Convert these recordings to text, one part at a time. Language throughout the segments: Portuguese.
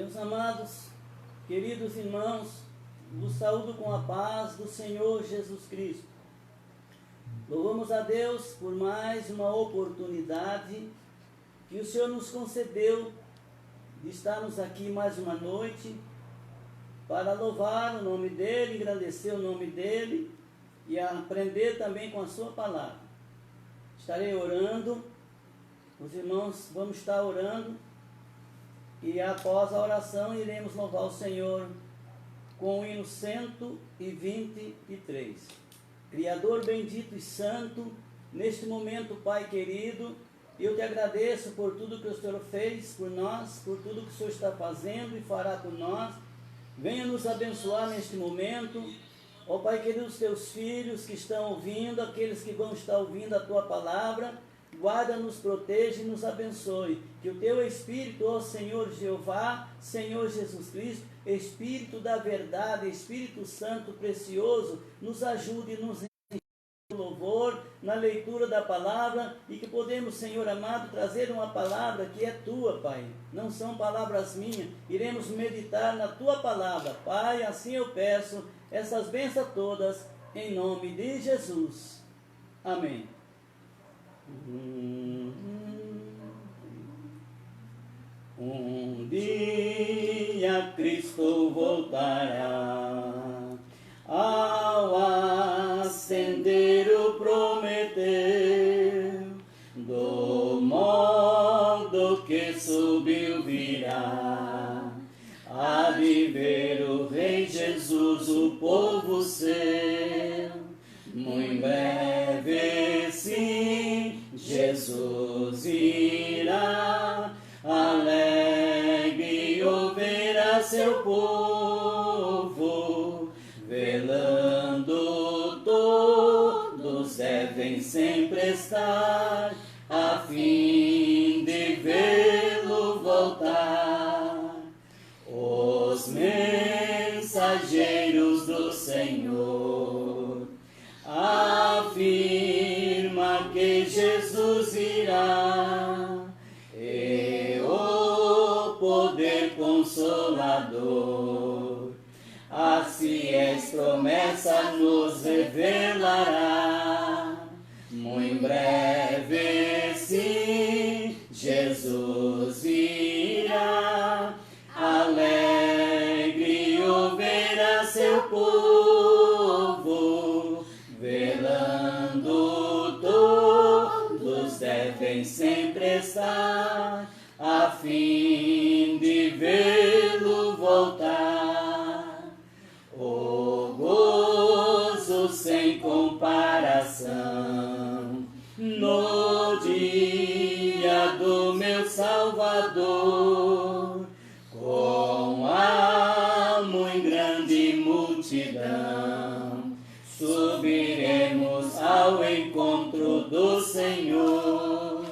Meus amados, queridos irmãos, vos saúdo com a paz do Senhor Jesus Cristo. Louvamos a Deus por mais uma oportunidade que o Senhor nos concedeu de estarmos aqui mais uma noite para louvar o nome dEle, engrandecer o nome dEle e aprender também com a sua palavra. Estarei orando, os irmãos vamos estar orando e após a oração iremos louvar o Senhor com o hino 123. Criador bendito e santo, neste momento, Pai querido, eu te agradeço por tudo que o Senhor fez por nós, por tudo que o Senhor está fazendo e fará por nós. Venha nos abençoar neste momento. Ó Pai querido, os teus filhos que estão ouvindo, aqueles que vão estar ouvindo a tua palavra, guarda, nos protege e nos abençoe. Que o teu Espírito, ó Senhor Jeová, Senhor Jesus Cristo, Espírito da verdade, Espírito Santo precioso, nos ajude e nos louvor, na leitura da palavra, e que podemos, Senhor amado, trazer uma palavra que é tua, Pai, não são palavras minhas. Iremos meditar na tua palavra, Pai, assim eu peço essas bênçãos todas, em nome de Jesus, amém. Um dia Cristo voltará, ao ascender o prometeu, do modo que subiu virá, há de ver o Rei Jesus, o povo seu. Muito breve sim, Jesus irá, alegre ouvirá seu povo, velando todos devem sempre estar, a fim de vê-lo voltar. Os mensageiros do Senhor afirma que Jesus irá, e o poder consolador a fiéis promessa nos revelará. Muito breve sim, Jesus irá, alegre ouvirá seu povo, velando todos devem sempre estar, a fim de vê-lo voltar. O gozo sem comparação no dia do meu Salvador, com a muito grande multidão subiremos ao encontro do Senhor.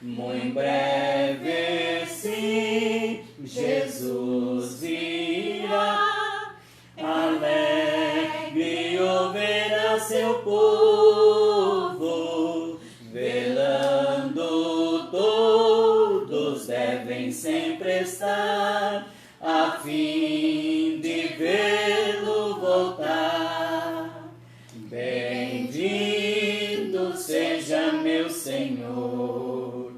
Muito breve sim, Jesus irá, alegre ouvirá seu povo, velando todos devem sempre estar, a fim de vê-lo voltar. Bendito seja meu Senhor,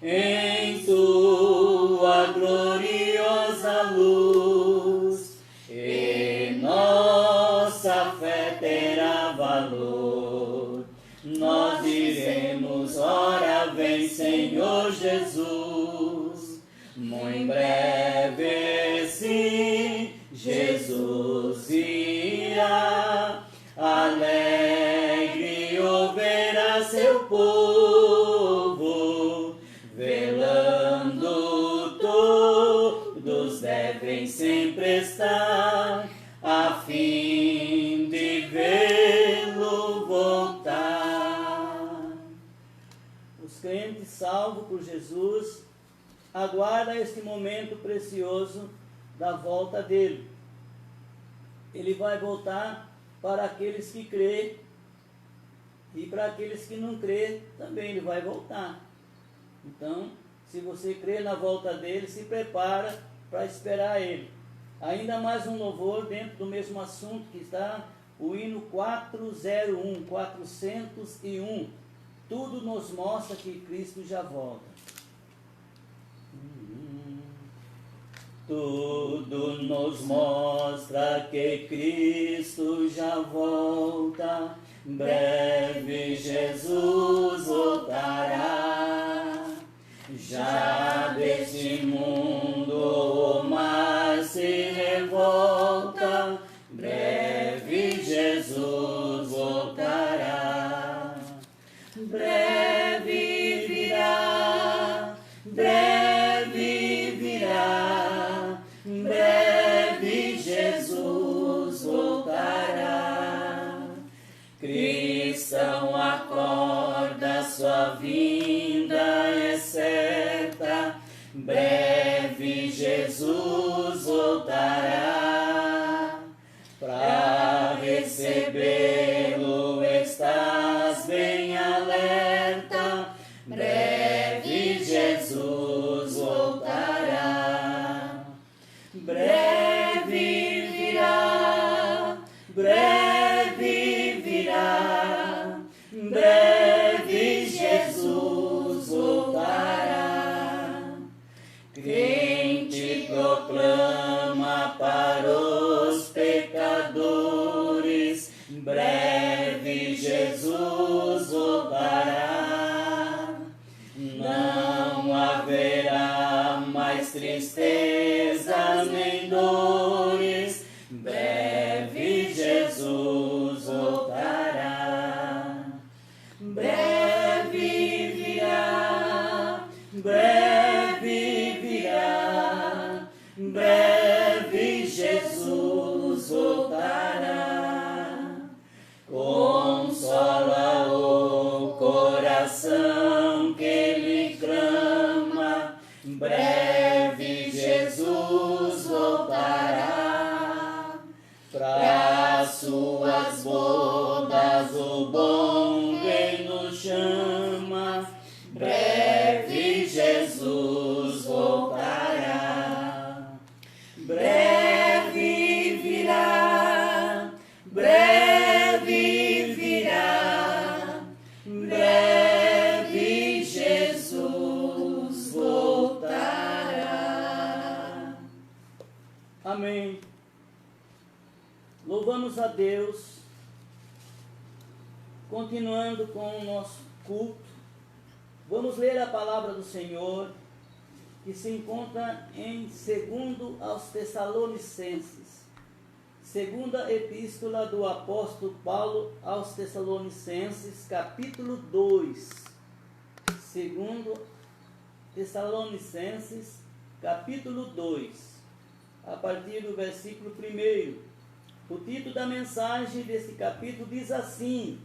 em tua gloriosa luz, e nossa fé terá valor. Nós diremos: ora vem, Senhor Jesus. Muito breve sim, Jesus irá, alegre ouvirá seu povo, velando todos devem sempre estar, a fim de vê-lo voltar. Os crentes salvos por Jesus aguardam este momento precioso da volta dele. Ele vai voltar para aqueles que crêem, e para aqueles que não crêem também ele vai voltar. Então, se você crê na volta dele, se prepara para esperar Ele. Ainda mais um louvor dentro do mesmo assunto que está o hino 401. Tudo nos mostra que Cristo já volta. Tudo nos mostra que Cristo já volta, breve Jesus voltará. Já deste mundo o mar se revolta, breve Jesus voltará. Breve virá, breve virá, breve Jesus voltará. Cristão, acorda, sua vinda é certa, breve Jesus voltará. Para recebê-lo estás bem alerta, breve Jesus voltará. Breve virá, breve virá, breve Jesus voltará. Crente proclama para os pecadores, breve Jesus voltará. Não haverá mais tristezas nem dores, breve Jesus voltará. Breve virá, breve virá, breve Jesus voltará. Consola o coração que ele clama, breve Jesus voltará. Para suas bodas o bom rei nos chama, breve Jesus voltará. Breve virá, breve virá, breve Jesus voltará. Amém. Louvamos a Deus, continuando com o nosso culto. Vamos ler a palavra do Senhor, que se encontra em 2 aos Tessalonicenses. Segunda epístola do apóstolo Paulo aos Tessalonicenses, capítulo 2. 2 Tessalonicenses, capítulo 2, a partir do versículo 1. O título da mensagem desse capítulo diz assim: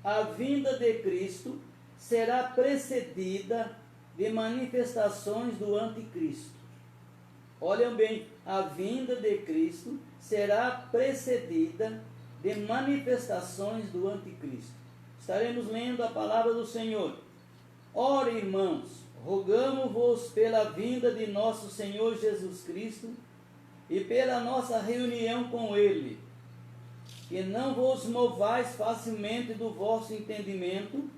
a vinda de Cristo será precedida de manifestações do anticristo. Olhem bem, a vinda de Cristo será precedida de manifestações do anticristo. Estaremos lendo a palavra do Senhor. Ora, irmãos, rogamo-vos pela vinda de nosso Senhor Jesus Cristo e pela nossa reunião com Ele, que não vos movais facilmente do vosso entendimento,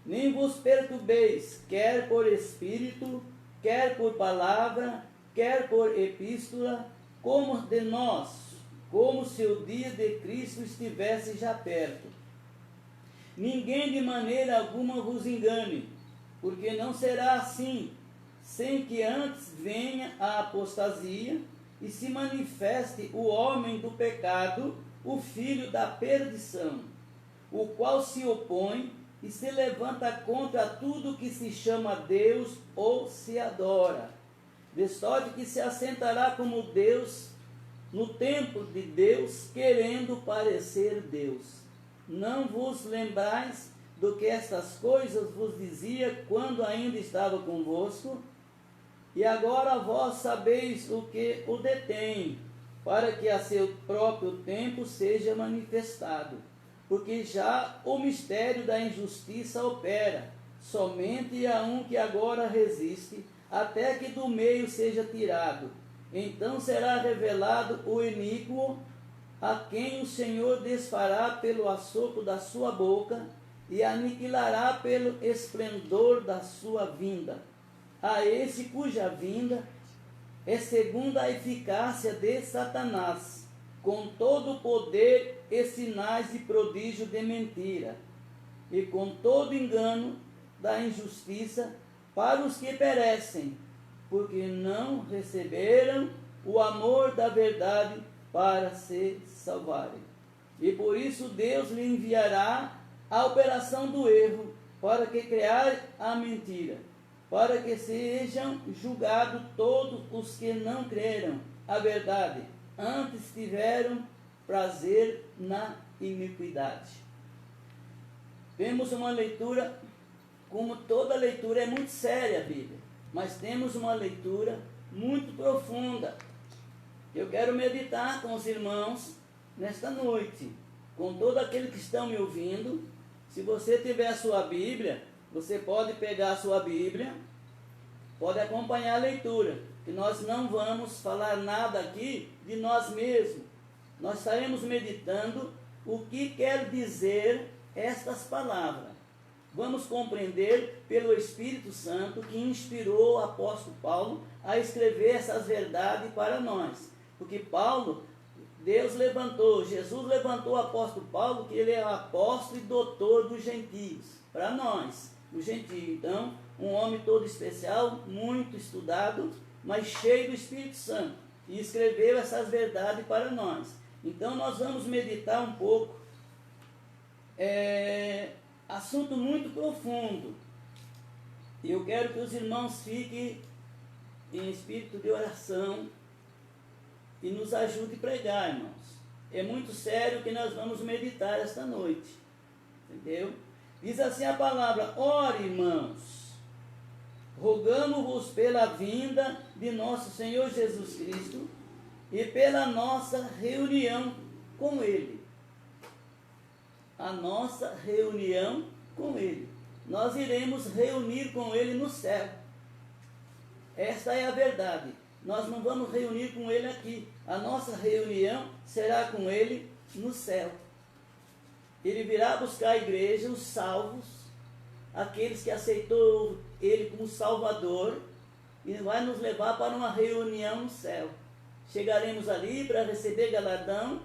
nem vos perturbeis, quer por espírito, quer por palavra, quer por epístola, como de nós, como se o dia de Cristo estivesse já perto. Ninguém de maneira alguma vos engane, porque não será assim, sem que antes venha a apostasia e se manifeste o homem do pecado, o filho da perdição, o qual se opõe e se levanta contra tudo que se chama Deus ou se adora, de sorte que se assentará como Deus no templo de Deus, querendo parecer Deus. Não vos lembrais do que estas coisas vos dizia quando ainda estava convosco? E agora vós sabeis o que o detém, para que a seu próprio tempo seja manifestado. Porque já o mistério da injustiça opera, somente a um que agora resiste, até que do meio seja tirado. Então será revelado o iníquo, a quem o Senhor desfará pelo assopro da sua boca e aniquilará pelo esplendor da sua vinda. A esse cuja vinda é segundo a eficácia de Satanás, com todo o poder e sinais de prodígio de mentira, e com todo engano da injustiça para os que perecem, porque não receberam o amor da verdade para se salvarem. E por isso Deus lhe enviará a operação do erro, para que criar a mentira, para que sejam julgados todos os que não creram a verdade, antes tiveram prazer na iniquidade. Temos uma leitura, como toda leitura é muito séria a Bíblia, mas temos uma leitura muito profunda. Eu quero meditar com os irmãos nesta noite, com todos aqueles que estão me ouvindo. Se você tiver a sua Bíblia, você pode pegar a sua Bíblia, pode acompanhar a leitura, que nós não vamos falar nada aqui de nós mesmos. Nós estaremos meditando o que quer dizer estas palavras. Vamos compreender pelo Espírito Santo que inspirou o apóstolo Paulo a escrever essas verdades para nós. Porque Paulo, Deus levantou, Jesus levantou o apóstolo Paulo, que ele é o apóstolo e doutor dos gentios, para nós, os gentios. Então, um homem todo especial, muito estudado, mas cheio do Espírito Santo, e escreveu essas verdades para nós. Então, nós vamos meditar um pouco, assunto muito profundo, e eu quero que os irmãos fiquem em espírito de oração e nos ajude a pregar, irmãos. É muito sério que nós vamos meditar esta noite, entendeu? Diz assim a palavra: ore, irmãos, rogamos-vos pela vinda de nosso Senhor Jesus Cristo e pela nossa reunião com Ele. A nossa reunião com Ele. Nós iremos reunir com Ele no céu. Esta é a verdade. Nós não vamos reunir com Ele aqui. A nossa reunião será com Ele no céu. Ele virá buscar a igreja, os salvos, aqueles que aceitou Ele como Salvador, e vai nos levar para uma reunião no céu. Chegaremos ali para receber galardão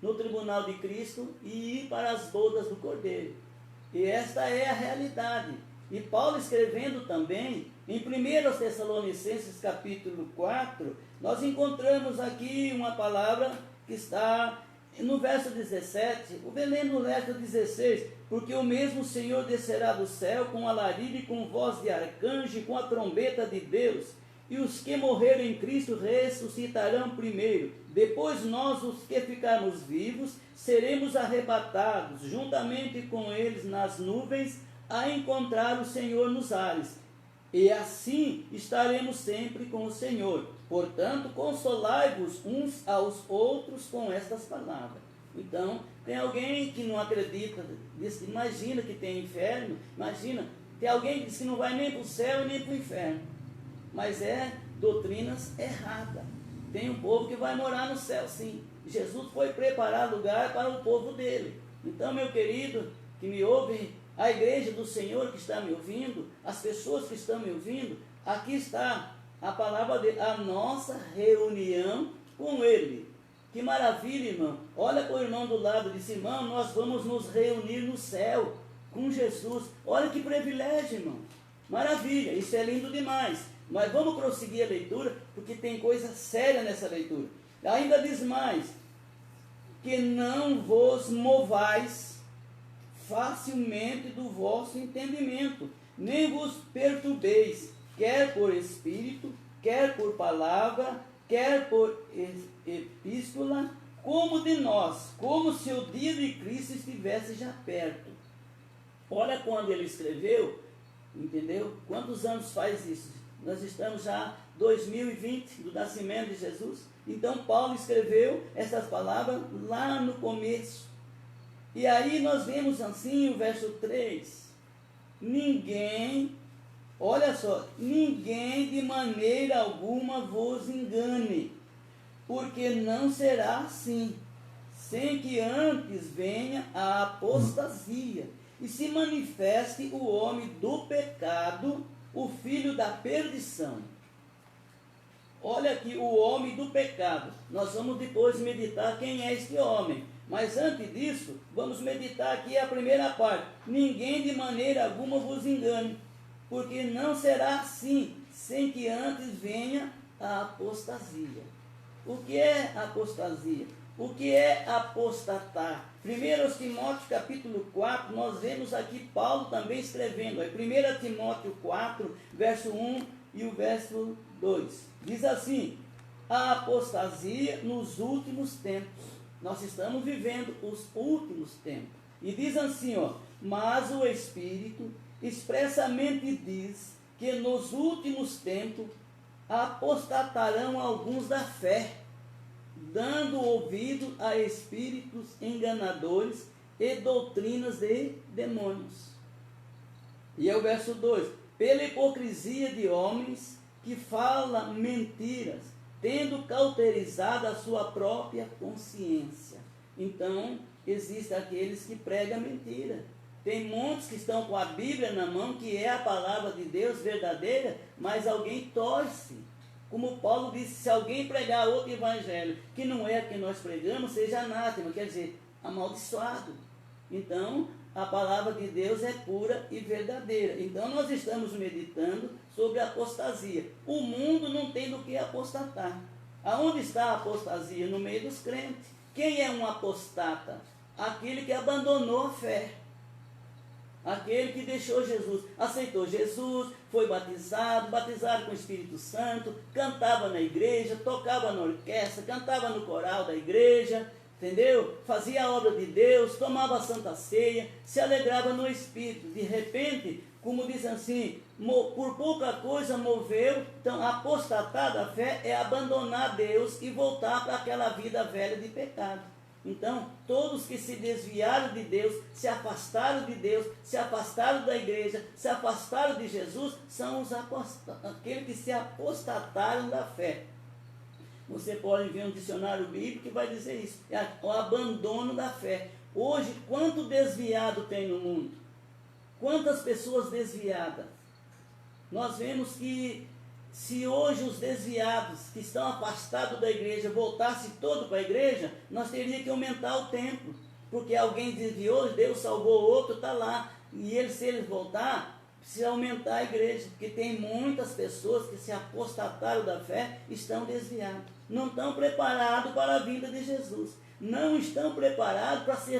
no tribunal de Cristo e ir para as bodas do Cordeiro. E esta é a realidade. E Paulo escrevendo também, em 1 Tessalonicenses capítulo 4, nós encontramos aqui uma palavra que está no verso 17, vou ler no verso 16, porque o mesmo Senhor descerá do céu com alarido e com voz de arcanjo e com a trombeta de Deus, e os que morreram em Cristo ressuscitarão primeiro. Depois nós, os que ficarmos vivos, seremos arrebatados juntamente com eles nas nuvens, a encontrar o Senhor nos ares. E assim estaremos sempre com o Senhor. Portanto, consolai-vos uns aos outros com estas palavras. Então, tem alguém que não acredita, diz, imagina que tem inferno, imagina, tem alguém que diz que não vai nem para o céu e nem para o inferno. Mas é doutrinas erradas. Tem um povo que vai morar no céu, sim. Jesus foi preparar lugar para o povo dele. Então, meu querido, que me ouve, a igreja do Senhor que está me ouvindo, as pessoas que estão me ouvindo, aqui está a palavra dele, a nossa reunião com Ele. Que maravilha, irmão. Olha para o irmão do lado e diz: irmão, nós vamos nos reunir no céu com Jesus. Olha que privilégio, irmão. Maravilha, isso é lindo demais. Mas vamos prosseguir a leitura, porque tem coisa séria nessa leitura. Ainda diz mais: que não vos movais facilmente do vosso entendimento, nem vos perturbeis, quer por espírito, quer por palavra, quer por epístola, como de nós, como se o dia de Cristo estivesse já perto. Olha quando ele escreveu, entendeu? Quantos anos faz isso? Nós estamos já 2020 do nascimento de Jesus. Então Paulo escreveu essas palavras lá no começo. E aí nós vemos assim o verso 3. Ninguém Olha só, ninguém de maneira alguma vos engane, porque não será assim, sem que antes venha a apostasia, e se manifeste o homem do pecado, o filho da perdição. Olha aqui, o homem do pecado. Nós vamos depois meditar quem é este homem. Mas antes disso, vamos meditar aqui a primeira parte. Ninguém de maneira alguma vos engane, porque não será assim, sem que antes venha a apostasia. O que é apostasia? O que é apostatar? 1 Timóteo capítulo 4, nós vemos aqui Paulo também escrevendo. 1 Timóteo 4, verso 1 e o verso 2. Diz assim: a apostasia nos últimos tempos. Nós estamos vivendo os últimos tempos. E diz assim, ó: mas o Espírito expressamente diz que nos últimos tempos apostatarão alguns da fé, dando ouvido a espíritos enganadores e doutrinas de demônios. E é o verso 2: pela hipocrisia de homens que falam mentiras, tendo cauterizado a sua própria consciência. Então, existem aqueles que pregam mentira. Tem muitos que estão com a Bíblia na mão, que é a palavra de Deus verdadeira, mas alguém torce. Como Paulo disse, se alguém pregar outro evangelho, que não é o que nós pregamos, seja anátema, quer dizer, amaldiçoado. Então, a palavra de Deus é pura e verdadeira. Então, nós estamos meditando sobre a apostasia. O mundo não tem do que apostatar. Aonde está a apostasia? No meio dos crentes. Quem é um apostata? Aquele que abandonou a fé. Aquele que deixou Jesus, aceitou Jesus, foi batizado com o Espírito Santo, cantava na igreja, tocava na orquestra, cantava no coral da igreja, entendeu? Fazia a obra de Deus, tomava a Santa Ceia, se alegrava no Espírito. De repente, como diz assim, por pouca coisa moveu. Então, apostatar da fé é abandonar Deus e voltar para aquela vida velha de pecado. Então, todos que se desviaram de Deus, se afastaram de Deus, se afastaram da igreja, se afastaram de Jesus, são os aqueles que se apostataram da fé. Você pode ver um dicionário bíblico que vai dizer isso, é o abandono da fé. Hoje, quanto desviado tem no mundo? Quantas pessoas desviadas? Nós vemos que se hoje os desviados que estão afastados da igreja voltassem todo para a igreja, nós teríamos que aumentar o templo, porque alguém desviou, Deus salvou outro, está lá, e eles, se eles voltar, precisa aumentar a igreja, porque tem muitas pessoas que se apostataram da fé, estão desviados, não estão preparados para a vinda de Jesus, não estão preparados para se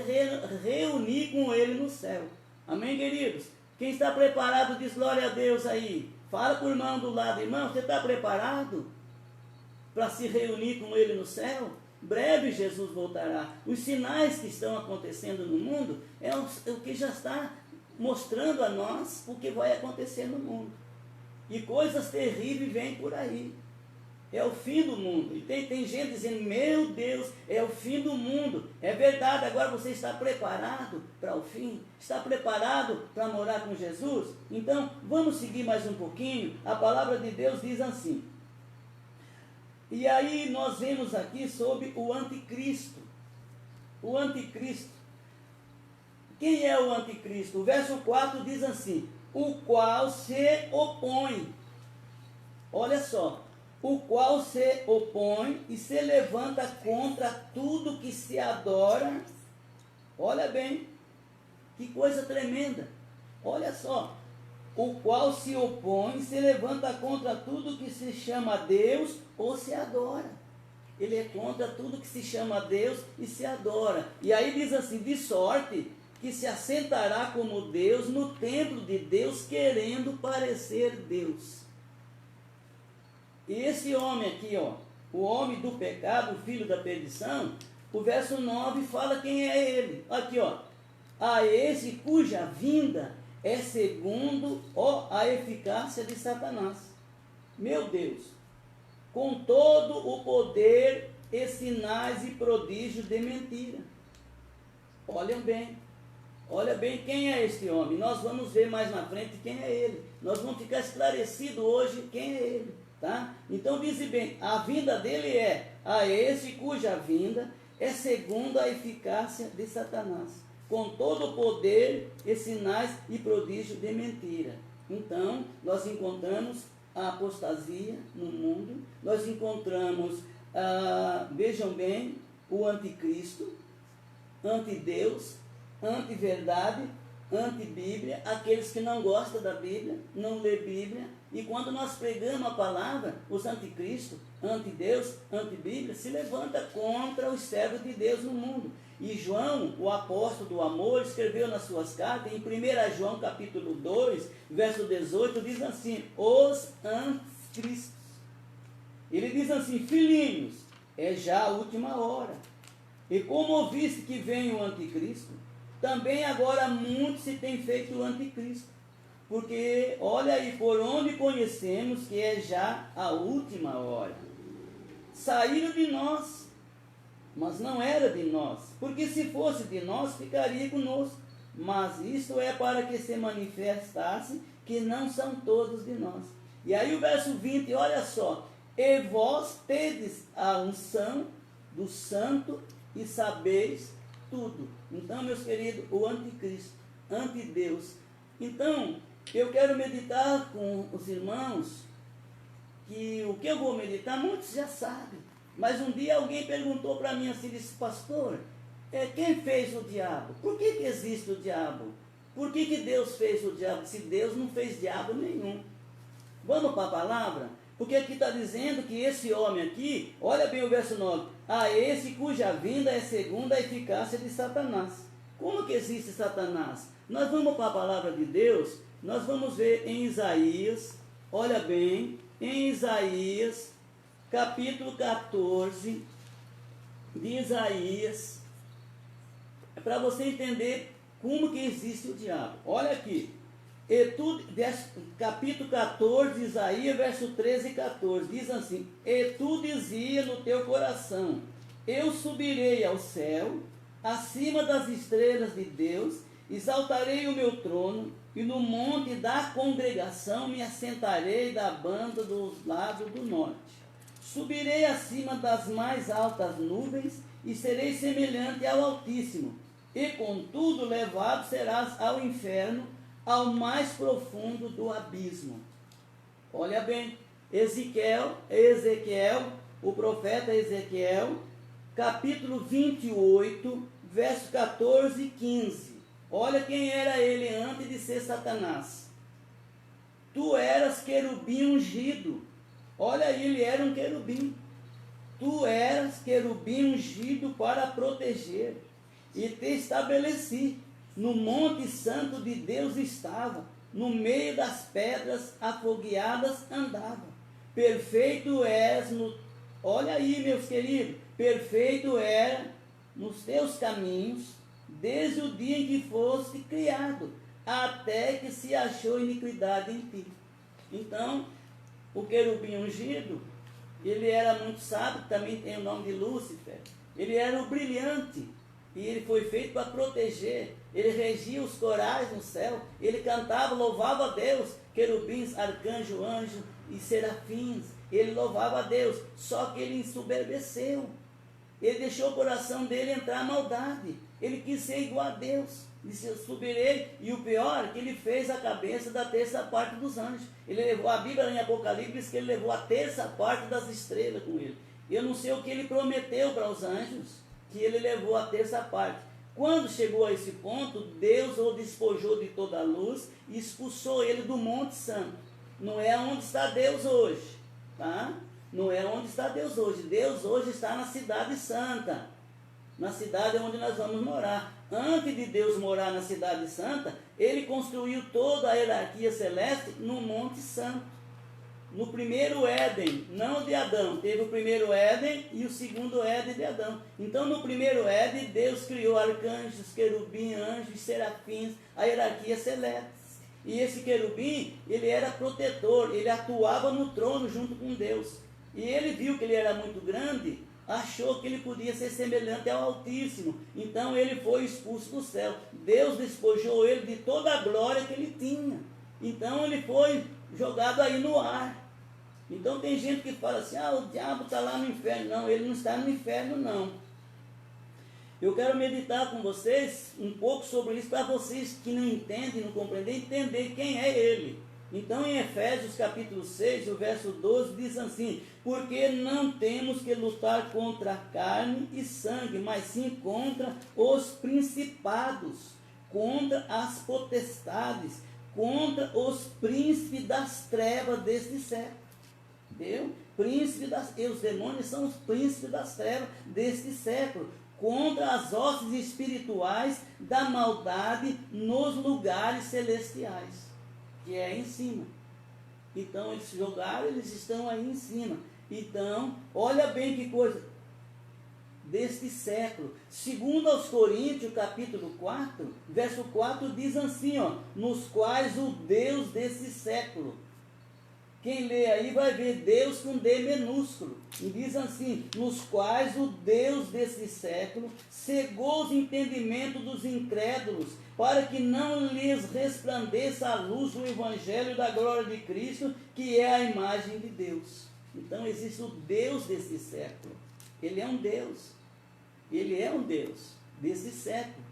reunir com Ele no céu. Amém, queridos? Quem está preparado diz glória a Deus aí. Fala para o irmão do lado: irmão, você está preparado para se reunir com Ele no céu? Breve Jesus voltará. Os sinais que estão acontecendo no mundo é o que já está mostrando a nós o que vai acontecer no mundo. E coisas terríveis vêm por aí. É o fim do mundo. E tem gente dizendo: meu Deus, é o fim do mundo. É verdade. Agora você está preparado para o fim? Está preparado para morar com Jesus? Então, vamos seguir mais um pouquinho. A palavra de Deus diz assim. E aí nós vemos aqui sobre o anticristo. O anticristo. Quem é o anticristo? O verso 4 diz assim: o qual se opõe. Olha só. O qual se opõe e se levanta contra tudo que se adora. Olha bem, que coisa tremenda. Olha só. O qual se opõe e se levanta contra tudo que se chama Deus ou se adora. Ele é contra tudo que se chama Deus e se adora. E aí diz assim: de sorte que se assentará como Deus no templo de Deus, querendo parecer Deus. E esse homem aqui, ó, o homem do pecado, o filho da perdição, o verso 9 fala quem é ele. Aqui, ó: a esse cuja vinda é segundo, ó, a eficácia de Satanás. Meu Deus! Com todo o poder e sinais e prodígios de mentira. Olhem bem. Olha bem quem é este homem. Nós vamos ver mais na frente quem é ele. Nós vamos ficar esclarecido hoje quem é ele. Tá? Então diz bem, a vinda dele é a esse cuja vinda é segundo a eficácia de Satanás, com todo o poder e sinais e prodígio de mentira. Então, nós encontramos a apostasia no mundo, nós encontramos, vejam bem, o anticristo, antideus, antiverdade, antibíblia, aqueles que não gostam da Bíblia, não lê Bíblia, e quando nós pregamos a palavra, os anticristo, antideus, antibíblia, se levanta contra os servos de Deus no mundo. E João, o apóstolo do amor, escreveu nas suas cartas, em 1 João capítulo 2, verso 18, diz assim, os anticristos. Ele diz assim, filhinhos, é já a última hora. E como ouviste que vem o anticristo, também agora muitos se têm feito o anticristo. Porque, olha aí, por onde conhecemos que é já a última hora. Saíram de nós, mas não era de nós. Porque se fosse de nós, ficaria conosco. Mas isto é para que se manifestasse que não são todos de nós. E aí o verso 20, olha só. E vós tedes a unção do santo e sabeis tudo. Então, meus queridos, o anticristo, antideus. Então, eu quero meditar com os irmãos, que o que eu vou meditar, muitos já sabem. Mas um dia alguém perguntou para mim assim, disse, pastor, quem fez o diabo? Por que existe o diabo? Por que Deus fez o diabo? Se Deus não fez diabo nenhum. Vamos para a palavra? Porque aqui está dizendo que esse homem aqui, olha bem o verso 9, a esse cuja vinda é segundo a eficácia de Satanás. Como que existe Satanás? Nós vamos para a palavra de Deus, nós vamos ver em Isaías, olha bem, em Isaías, capítulo 14, de Isaías, para você entender como que existe o diabo. Olha aqui, capítulo 14 de Isaías, verso 13 e 14, diz assim, e tu dizia no teu coração, eu subirei ao céu, acima das estrelas de Deus, exaltarei o meu trono, e no monte da congregação me assentarei da banda dos lados do norte. Subirei acima das mais altas nuvens, e serei semelhante ao Altíssimo, e contudo levado serás ao inferno, ao mais profundo do abismo. Olha bem, Ezequiel, o profeta Ezequiel, capítulo 28, verso 14 e 15. Olha quem era ele antes de ser Satanás. Tu eras querubim ungido. Olha aí, ele era um querubim. Tu eras querubim ungido para proteger. E te estabeleci. No monte santo de Deus estava. No meio das pedras afogueadas andava. Perfeito és no... Olha aí, meus queridos. Perfeito era nos teus caminhos, desde o dia em que foste criado, até que se achou iniquidade em ti. Então, o querubim ungido, ele era muito sábio, também tem o nome de Lúcifer. Ele era o brilhante, e ele foi feito para proteger. Ele regia os corais no céu, ele cantava, louvava a Deus, querubins, arcanjo, anjo e serafins. Ele louvava a Deus, só que ele ensoberbeceu. Ele deixou o coração dele entrar maldade. Ele quis ser igual a Deus. Disse, eu subirei. E o pior é que ele fez a cabeça da terça parte dos anjos. Ele levou, a Bíblia em Apocalipse diz que ele levou a terça parte das estrelas com ele. Eu não sei o que ele prometeu para os anjos, que ele levou a terça parte. Quando chegou a esse ponto, Deus o despojou de toda a luz e expulsou ele do Monte Santo. Não é onde está Deus hoje, tá? Não é onde está Deus hoje. Deus hoje está na cidade santa, na cidade onde nós vamos morar. Antes de Deus morar na cidade santa, ele construiu toda a hierarquia celeste no Monte Santo. No primeiro Éden, não de Adão, teve o primeiro Éden e o segundo Éden de Adão. Então no primeiro Éden, Deus criou arcanjos, querubim, anjos, serafins, a hierarquia celeste. E esse querubim, ele era protetor, ele atuava no trono junto com Deus. E ele viu que ele era muito grande, achou que ele podia ser semelhante ao Altíssimo. Então ele foi expulso do céu. Deus despojou ele de toda a glória que ele tinha. Então ele foi jogado aí no ar. Então tem gente que fala assim, o diabo está lá no inferno. Não, ele não está no inferno, não. Eu quero meditar com vocês um pouco sobre isso, para vocês que não entendem, não compreendem, entender quem é ele. Então em Efésios capítulo 6, o verso 12, diz assim, porque não temos que lutar contra a carne e sangue, mas sim contra os principados, contra as potestades, contra os príncipes das trevas deste século. Entendeu? Os demônios são os príncipes das trevas deste século, contra as hostes espirituais da maldade nos lugares celestiais, que é em cima. Então eles jogaram, eles estão aí em cima. Então, olha bem que coisa deste século. Segundo aos Coríntios, capítulo 4, verso 4, diz assim, nos quais o Deus desse século. Quem lê aí vai ver Deus com D minúsculo. E diz assim, nos quais o Deus desse século cegou os entendimentos dos incrédulos, para que não lhes resplandeça a luz do Evangelho da glória de Cristo, que é a imagem de Deus. Então existe o Deus desse século. Ele é um Deus. Ele é um Deus desse século.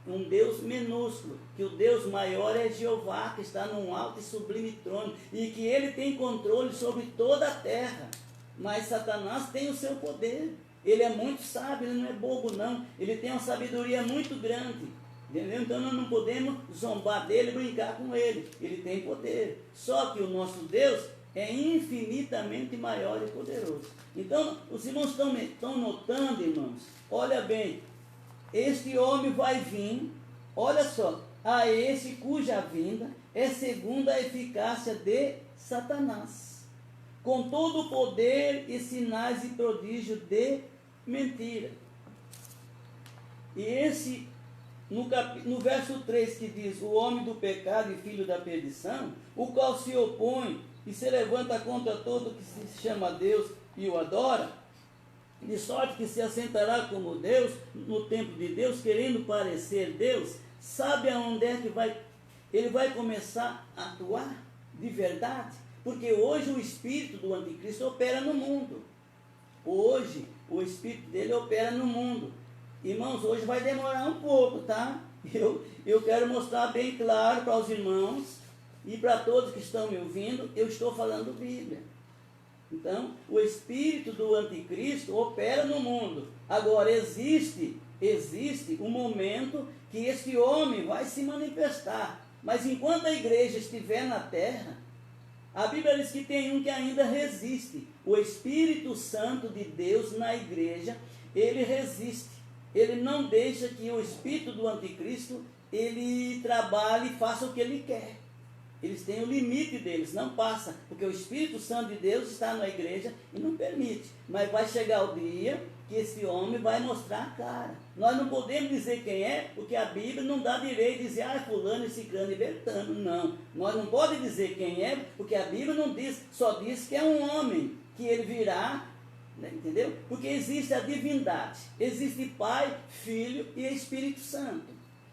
Um Deus minúsculo, que o Deus maior é Jeová, que está num alto e sublime trono, e que ele tem controle sobre toda a terra. Mas Satanás tem o seu poder. Ele é muito sábio, ele não é bobo não. Ele tem uma sabedoria muito grande. Entendeu? Então nós não podemos zombar dele, brincar com ele. Ele tem poder. Só que o nosso Deus é infinitamente maior e poderoso. Então, os irmãos estão notando, irmãos, olha bem, este homem vai vir, olha só, a esse cuja vinda é segundo a eficácia de Satanás, com todo o poder e sinais e prodígio de mentira. E esse, no verso 3 que diz, o homem do pecado e filho da perdição, o qual se opõe e se levanta contra todo que se chama Deus e o adora, de sorte que se assentará como Deus, no templo de Deus, querendo parecer Deus. Sabe aonde é que ele vai começar a atuar de verdade? Porque hoje o espírito do anticristo opera no mundo. Hoje o espírito dele opera no mundo. Irmãos, hoje vai demorar um pouco, tá? Eu quero mostrar bem claro para os irmãos e para todos que estão me ouvindo, eu estou falando Bíblia. Então, o espírito do anticristo opera no mundo. Agora, existe um momento que esse homem vai se manifestar. Mas enquanto a igreja estiver na terra, a Bíblia diz que tem um que ainda resiste. O Espírito Santo de Deus na igreja, ele resiste. Ele não deixa que o espírito do anticristo, ele trabalhe e faça o que ele quer. Eles têm o limite deles, não passa, porque o Espírito Santo de Deus está na igreja e não permite. Mas vai chegar o dia que esse homem vai mostrar a cara. Nós não podemos dizer quem é, porque a Bíblia não dá direito de dizer, fulano, ciclano e bertano. Não, nós não podemos dizer quem é, porque a Bíblia não diz, só diz que é um homem, que ele virá, né, entendeu? Porque existe a divindade, existe Pai, Filho e Espírito Santo.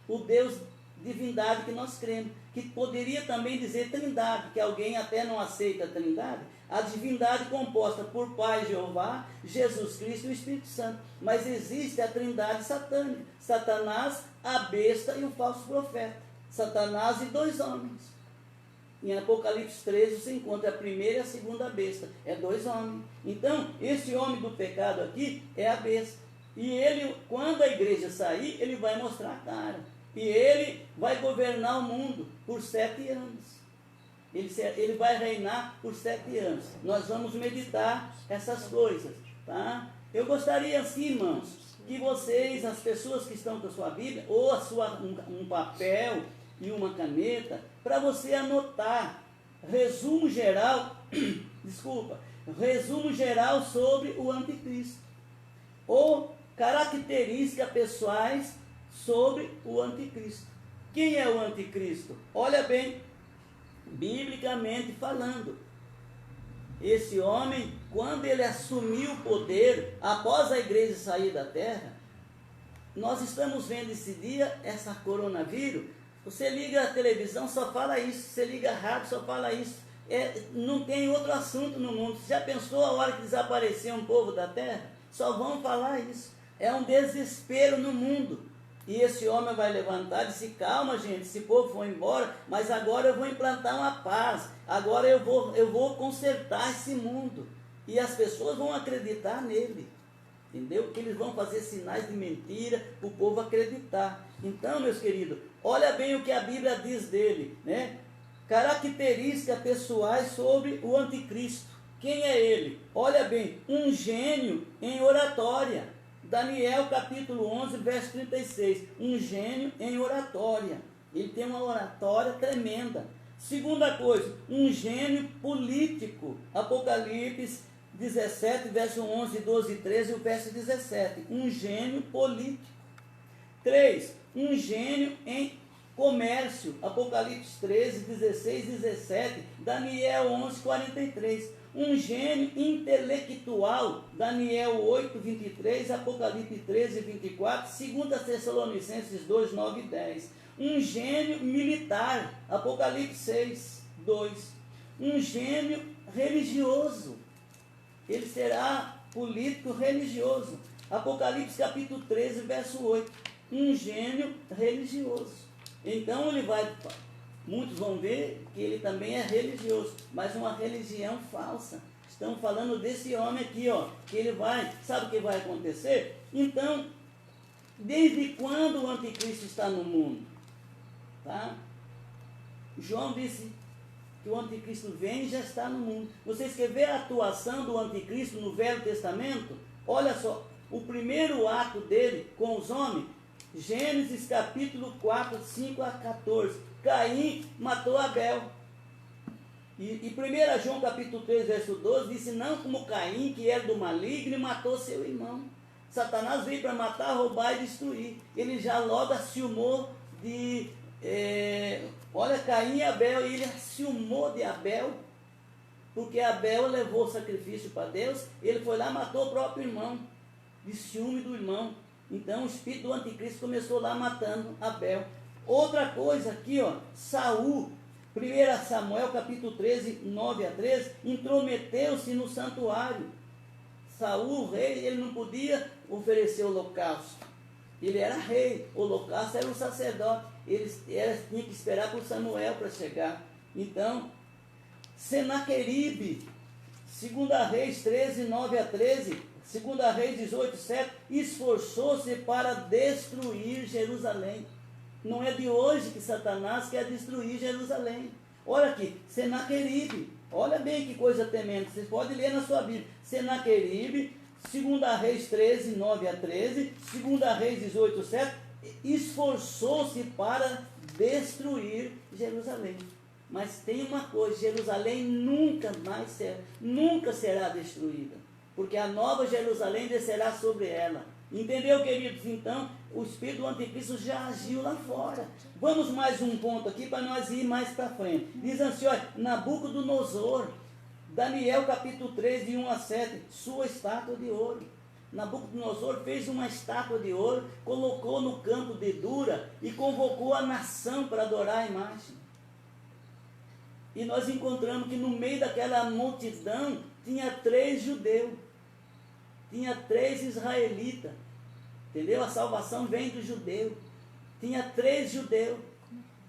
O Deus divindade que nós cremos, que poderia também dizer trindade, que alguém até não aceita a trindade, a divindade composta por Pai Jeová, Jesus Cristo e o Espírito Santo. Mas existe a trindade satânica, Satanás, a besta e o falso profeta. Satanás e dois homens. Em Apocalipse 13 você encontra a primeira e a segunda besta, é dois homens. Então, esse homem do pecado aqui é a besta. E ele, quando a igreja sair, ele vai mostrar a cara. E ele vai governar o mundo por 7 anos. Ele vai reinar por 7 anos. Nós vamos meditar essas coisas, tá? Eu gostaria assim, irmãos, que vocês, as pessoas que estão com a sua Bíblia, ou um papel e uma caneta, para você anotar resumo geral, resumo geral sobre o anticristo, ou características pessoais sobre o anticristo. Quem é o anticristo? Olha bem, biblicamente falando, esse homem, quando ele assumiu o poder, após a igreja sair da terra, nós estamos vendo esse dia, essa coronavírus, você liga a televisão, só fala isso, você liga a rádio, só fala isso, não tem outro assunto no mundo. Você já pensou a hora que desaparecer um povo da terra? Só vão falar isso. É um desespero no mundo. E esse homem vai levantar e disse, calma gente, esse povo foi embora, mas agora eu vou implantar uma paz, agora eu vou consertar esse mundo. E as pessoas vão acreditar nele, entendeu? Que eles vão fazer sinais de mentira para o povo acreditar. Então, meus queridos, olha bem o que a Bíblia diz dele, né? Características pessoais sobre o anticristo. Quem é ele? Olha bem, um gênio em oratória. Daniel capítulo 11, verso 36. Um gênio em oratória. Ele tem uma oratória tremenda. Segunda coisa, um gênio político. Apocalipse 17, verso 11, 12 e 13 e o verso 17. Um gênio político. 3. Um gênio em comércio. Apocalipse 13, 16 e 17. Daniel 11, 43. Um gênio intelectual, Daniel 8, 23, Apocalipse 13, 24, 2 Tessalonicenses 2, 9 e 10. Um gênio militar, Apocalipse 6, 2. Um gênio religioso, ele será político religioso, Apocalipse capítulo 13, verso 8. Um gênio religioso. Então ele vai... Muitos vão ver que ele também é religioso, mas uma religião falsa. Estamos falando desse homem aqui, ó, que ele vai, sabe o que vai acontecer? Então, desde quando o anticristo está no mundo? Tá? João disse que o anticristo vem e já está no mundo. Vocês querem ver a atuação do anticristo no Velho Testamento? Olha só, o primeiro ato dele com os homens, Gênesis capítulo 4, 5 a 14. Caim matou Abel. E 1 João capítulo 3, verso 12, disse, não como Caim, que era do maligno, e matou seu irmão. Satanás veio para matar, roubar e destruir. Ele já logo ciumou de... olha, Caim e Abel, e ele ciumou de Abel, porque Abel levou o sacrifício para Deus, ele foi lá e matou o próprio irmão, de ciúme do irmão. Então o espírito do anticristo começou lá matando Abel. Outra coisa aqui, ó, Saul, 1 Samuel capítulo 13, 9 a 13, intrometeu-se no santuário. Saul, rei, ele não podia oferecer holocausto. Ele era rei, o holocausto era um sacerdote. Ele tinha que esperar por Samuel para chegar. Então, Senaqueribe, 2 Reis 13, 9 a 13, 2 Reis 18, 7, esforçou-se para destruir Jerusalém. Não é de hoje que Satanás quer destruir Jerusalém. Olha aqui, Senaqueribe, olha bem que coisa tremenda, vocês podem ler na sua Bíblia. Senaqueribe, 2 Reis 13, 9 a 13, 2 Reis 18, 7, esforçou-se para destruir Jerusalém. Mas tem uma coisa, Jerusalém nunca será destruída, porque a nova Jerusalém descerá sobre ela. Entendeu, queridos? Então, o espírito do anticristo já agiu lá fora. Vamos mais um ponto aqui para nós ir mais para frente. Diz assim, olha, Nabucodonosor, Daniel capítulo 3, de 1 a 7, sua estátua de ouro. Nabucodonosor fez uma estátua de ouro, colocou no campo de Dura e convocou a nação para adorar a imagem. E nós encontramos que no meio daquela multidão tinha 3 judeus, tinha 3 israelitas, entendeu? A salvação vem do judeu. Tinha 3 judeus.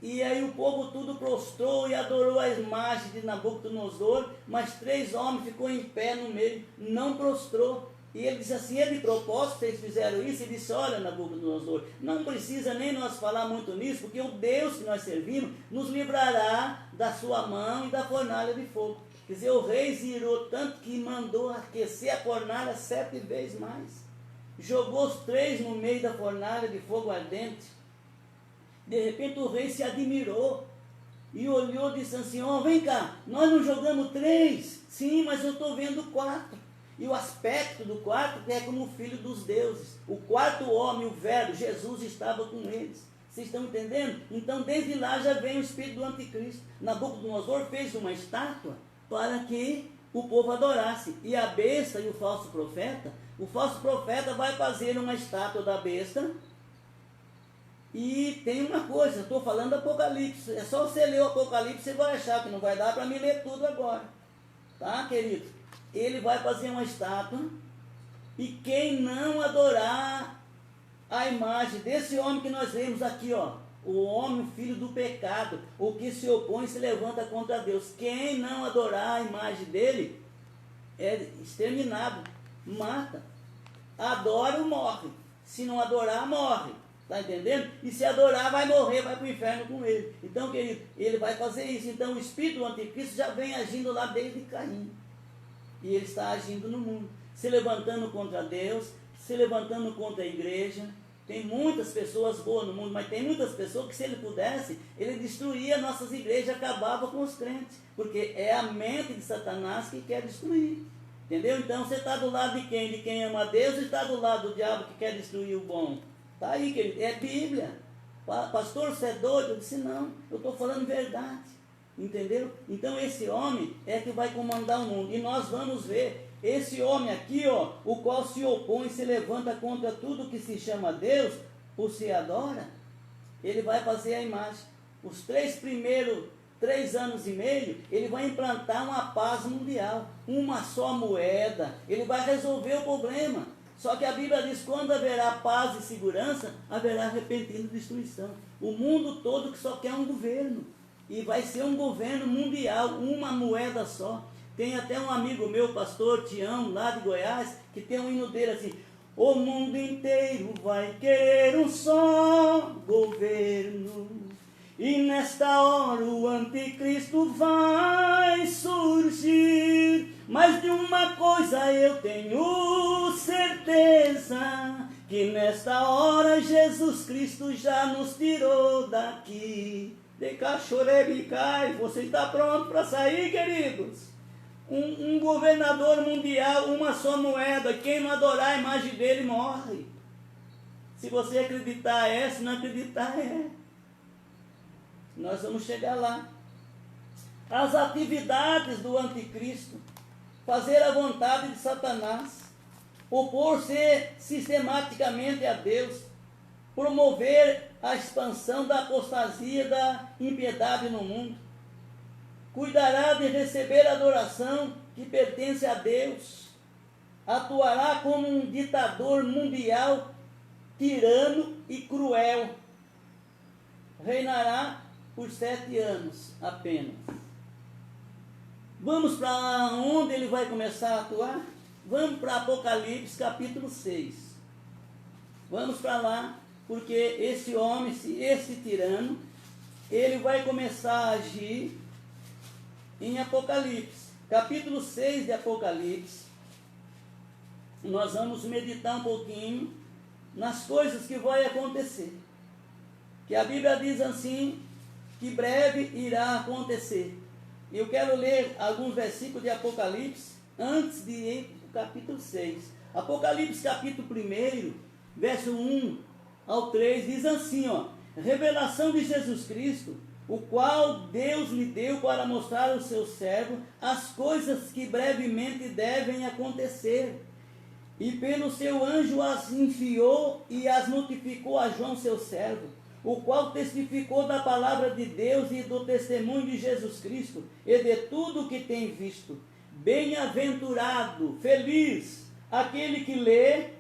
E aí o povo tudo prostrou e adorou a imagem de Nabucodonosor, mas 3 homens ficou em pé no meio, não prostrou. E ele disse assim, de propósito vocês fizeram isso? Ele disse, olha, Nabucodonosor, não precisa nem nós falar muito nisso, porque o Deus que nós servimos nos livrará da sua mão e da fornalha de fogo. Quer dizer, o rei se irou tanto que mandou aquecer a fornalha 7 vezes mais. Jogou os 3 no meio da fornalha de fogo ardente. De repente o rei se admirou e olhou e disse assim, vem cá, nós não jogamos 3? Sim, mas eu estou vendo 4. E o aspecto do quarto é como o filho dos deuses. O quarto homem, o verbo, Jesus estava com eles. Vocês estão entendendo? Então desde lá já vem o espírito do anticristo. Nabucodonosor fez uma estátua para que o povo adorasse. E a besta e o falso profeta vai fazer uma estátua da besta. E tem uma coisa, estou falando do Apocalipse, é só você ler o Apocalipse, você vai achar que não vai dar para me ler tudo agora, tá, querido? Ele vai fazer uma estátua, e quem não adorar a imagem desse homem que nós vemos aqui, ó, o homem, o filho do pecado, o que se opõe e se levanta contra Deus, quem não adorar a imagem dele, é exterminado, mata, adora ou morre, se não adorar, morre. Está entendendo? E se adorar, vai morrer, vai para o inferno com ele. Então, querido, ele vai fazer isso. Então, o espírito do anticristo já vem agindo lá desde Caim. E ele está agindo no mundo, se levantando contra Deus, se levantando contra a igreja. Tem muitas pessoas boas no mundo, mas tem muitas pessoas que, se ele pudesse, ele destruía nossas igrejas, acabava com os crentes. Porque é a mente de Satanás que quer destruir. Entendeu? Então, você está do lado de quem? De quem ama a Deus, ou está do lado do diabo que quer destruir o bom? Está aí, querido, é Bíblia. Pastor, você é doido? Eu disse, não, eu estou falando verdade. Entendeu? Então esse homem é que vai comandar o mundo. E nós vamos ver esse homem aqui, ó, o qual se opõe, se levanta contra tudo que se chama Deus, ou se adora, ele vai fazer a imagem. Os 3 anos e meio, ele vai implantar uma paz mundial, uma só moeda, ele vai resolver o problema. Só que a Bíblia diz, quando haverá paz e segurança, haverá repentina destruição. O mundo todo que só quer um governo. E vai ser um governo mundial, uma moeda só. Tem até um amigo meu, pastor Tião, lá de Goiás, que tem um hino dele assim: o mundo inteiro vai querer um só governo. E nesta hora o anticristo vai surgir. Mas de uma coisa eu tenho certeza, que nesta hora Jesus Cristo já nos tirou daqui. De cachorrebicai, você está pronto para sair, queridos? Um governador mundial, uma só moeda, quem não adorar a imagem dele morre. Se você acreditar é, se não acreditar é. Nós vamos chegar lá. As atividades do anticristo: fazer a vontade de Satanás, opor-se sistematicamente a Deus, promover a expansão da apostasia e da impiedade no mundo, cuidará de receber a adoração que pertence a Deus, atuará como um ditador mundial, tirano e cruel, reinará por 7 anos apenas. Vamos para onde ele vai começar a atuar? Vamos para Apocalipse capítulo 6. Vamos para lá, porque esse homem, esse tirano, ele vai começar a agir em Apocalipse. Capítulo 6 de Apocalipse. Nós vamos meditar um pouquinho nas coisas que vai acontecer. Que a Bíblia diz assim, que breve irá acontecer. Eu quero ler alguns versículos de Apocalipse antes de ir para o capítulo 6. Apocalipse capítulo 1, verso 1 ao 3, diz assim, ó: revelação de Jesus Cristo, o qual Deus lhe deu para mostrar ao seu servo as coisas que brevemente devem acontecer. E pelo seu anjo as enviou e as notificou a João, seu servo, o qual testificou da palavra de Deus e do testemunho de Jesus Cristo, e de tudo o que tem visto. Bem-aventurado, feliz, aquele que lê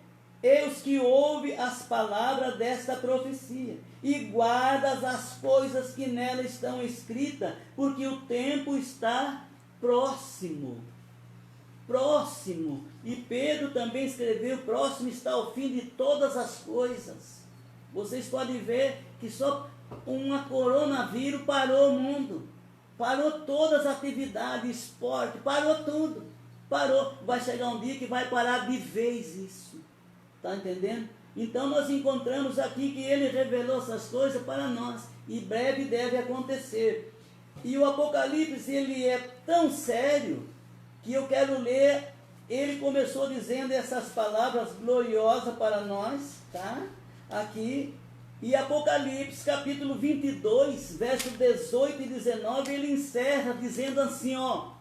e os que ouvem as palavras desta profecia, e guarda as coisas que nela estão escritas, porque o tempo está próximo. Próximo. E Pedro também escreveu, próximo está o fim de todas as coisas. Vocês podem ver que só uma coronavírus parou o mundo. Parou todas as atividades, esporte, parou tudo. Parou. Vai chegar um dia que vai parar de vez isso. Está entendendo? Então nós encontramos aqui que ele revelou essas coisas para nós. E breve deve acontecer. E o Apocalipse, ele é tão sério que eu quero ler. Ele começou dizendo essas palavras gloriosas para nós, tá? Aqui, e Apocalipse capítulo 22, verso 18 e 19, ele encerra dizendo assim, ó: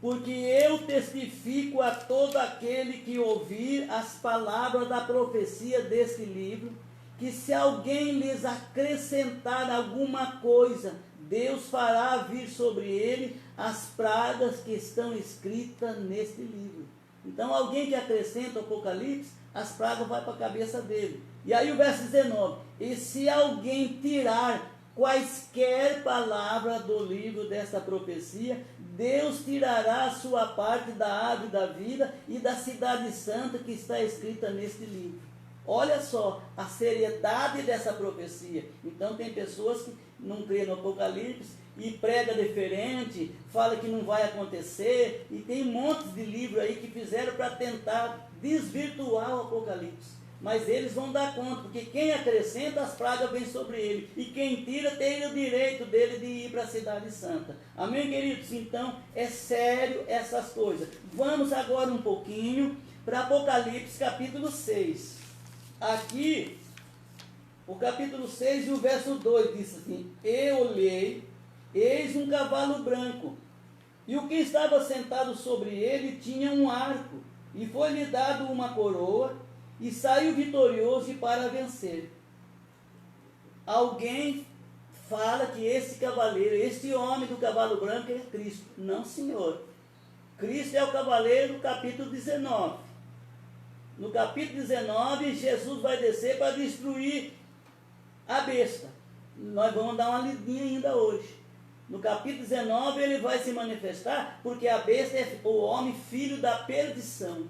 porque eu testifico a todo aquele que ouvir as palavras da profecia deste livro, que se alguém lhes acrescentar alguma coisa, Deus fará vir sobre ele as pragas que estão escritas neste livro. Então alguém que acrescenta o Apocalipse, as pragas vão para a cabeça dele. E aí o verso 19, e se alguém tirar quaisquer palavras do livro desta profecia, Deus tirará a sua parte da árvore da vida e da cidade santa que está escrita neste livro. Olha só a seriedade dessa profecia. Então tem pessoas que não creem no Apocalipse e prega diferente, fala que não vai acontecer, e tem um monte de livros aí que fizeram para tentar desvirtuar o Apocalipse. Mas eles vão dar conta, porque quem acrescenta, as pragas vêm sobre ele. E quem tira, tem o direito dele de ir para a cidade santa. Amém, queridos? Então, é sério essas coisas. Vamos agora um pouquinho para Apocalipse, capítulo 6. Aqui, o capítulo 6 e o verso 2 diz assim: eu olhei, eis um cavalo branco, e o que estava sentado sobre ele tinha um arco, e foi-lhe dado uma coroa, e saiu vitorioso para vencer. Alguém fala que esse cavaleiro, esse homem do cavalo branco é Cristo. Não, senhor. Cristo é o cavaleiro do capítulo 19. No capítulo 19, Jesus vai descer para destruir a besta. Nós vamos dar uma lidinha ainda hoje. No capítulo 19, ele vai se manifestar, porque a besta é o homem filho da perdição.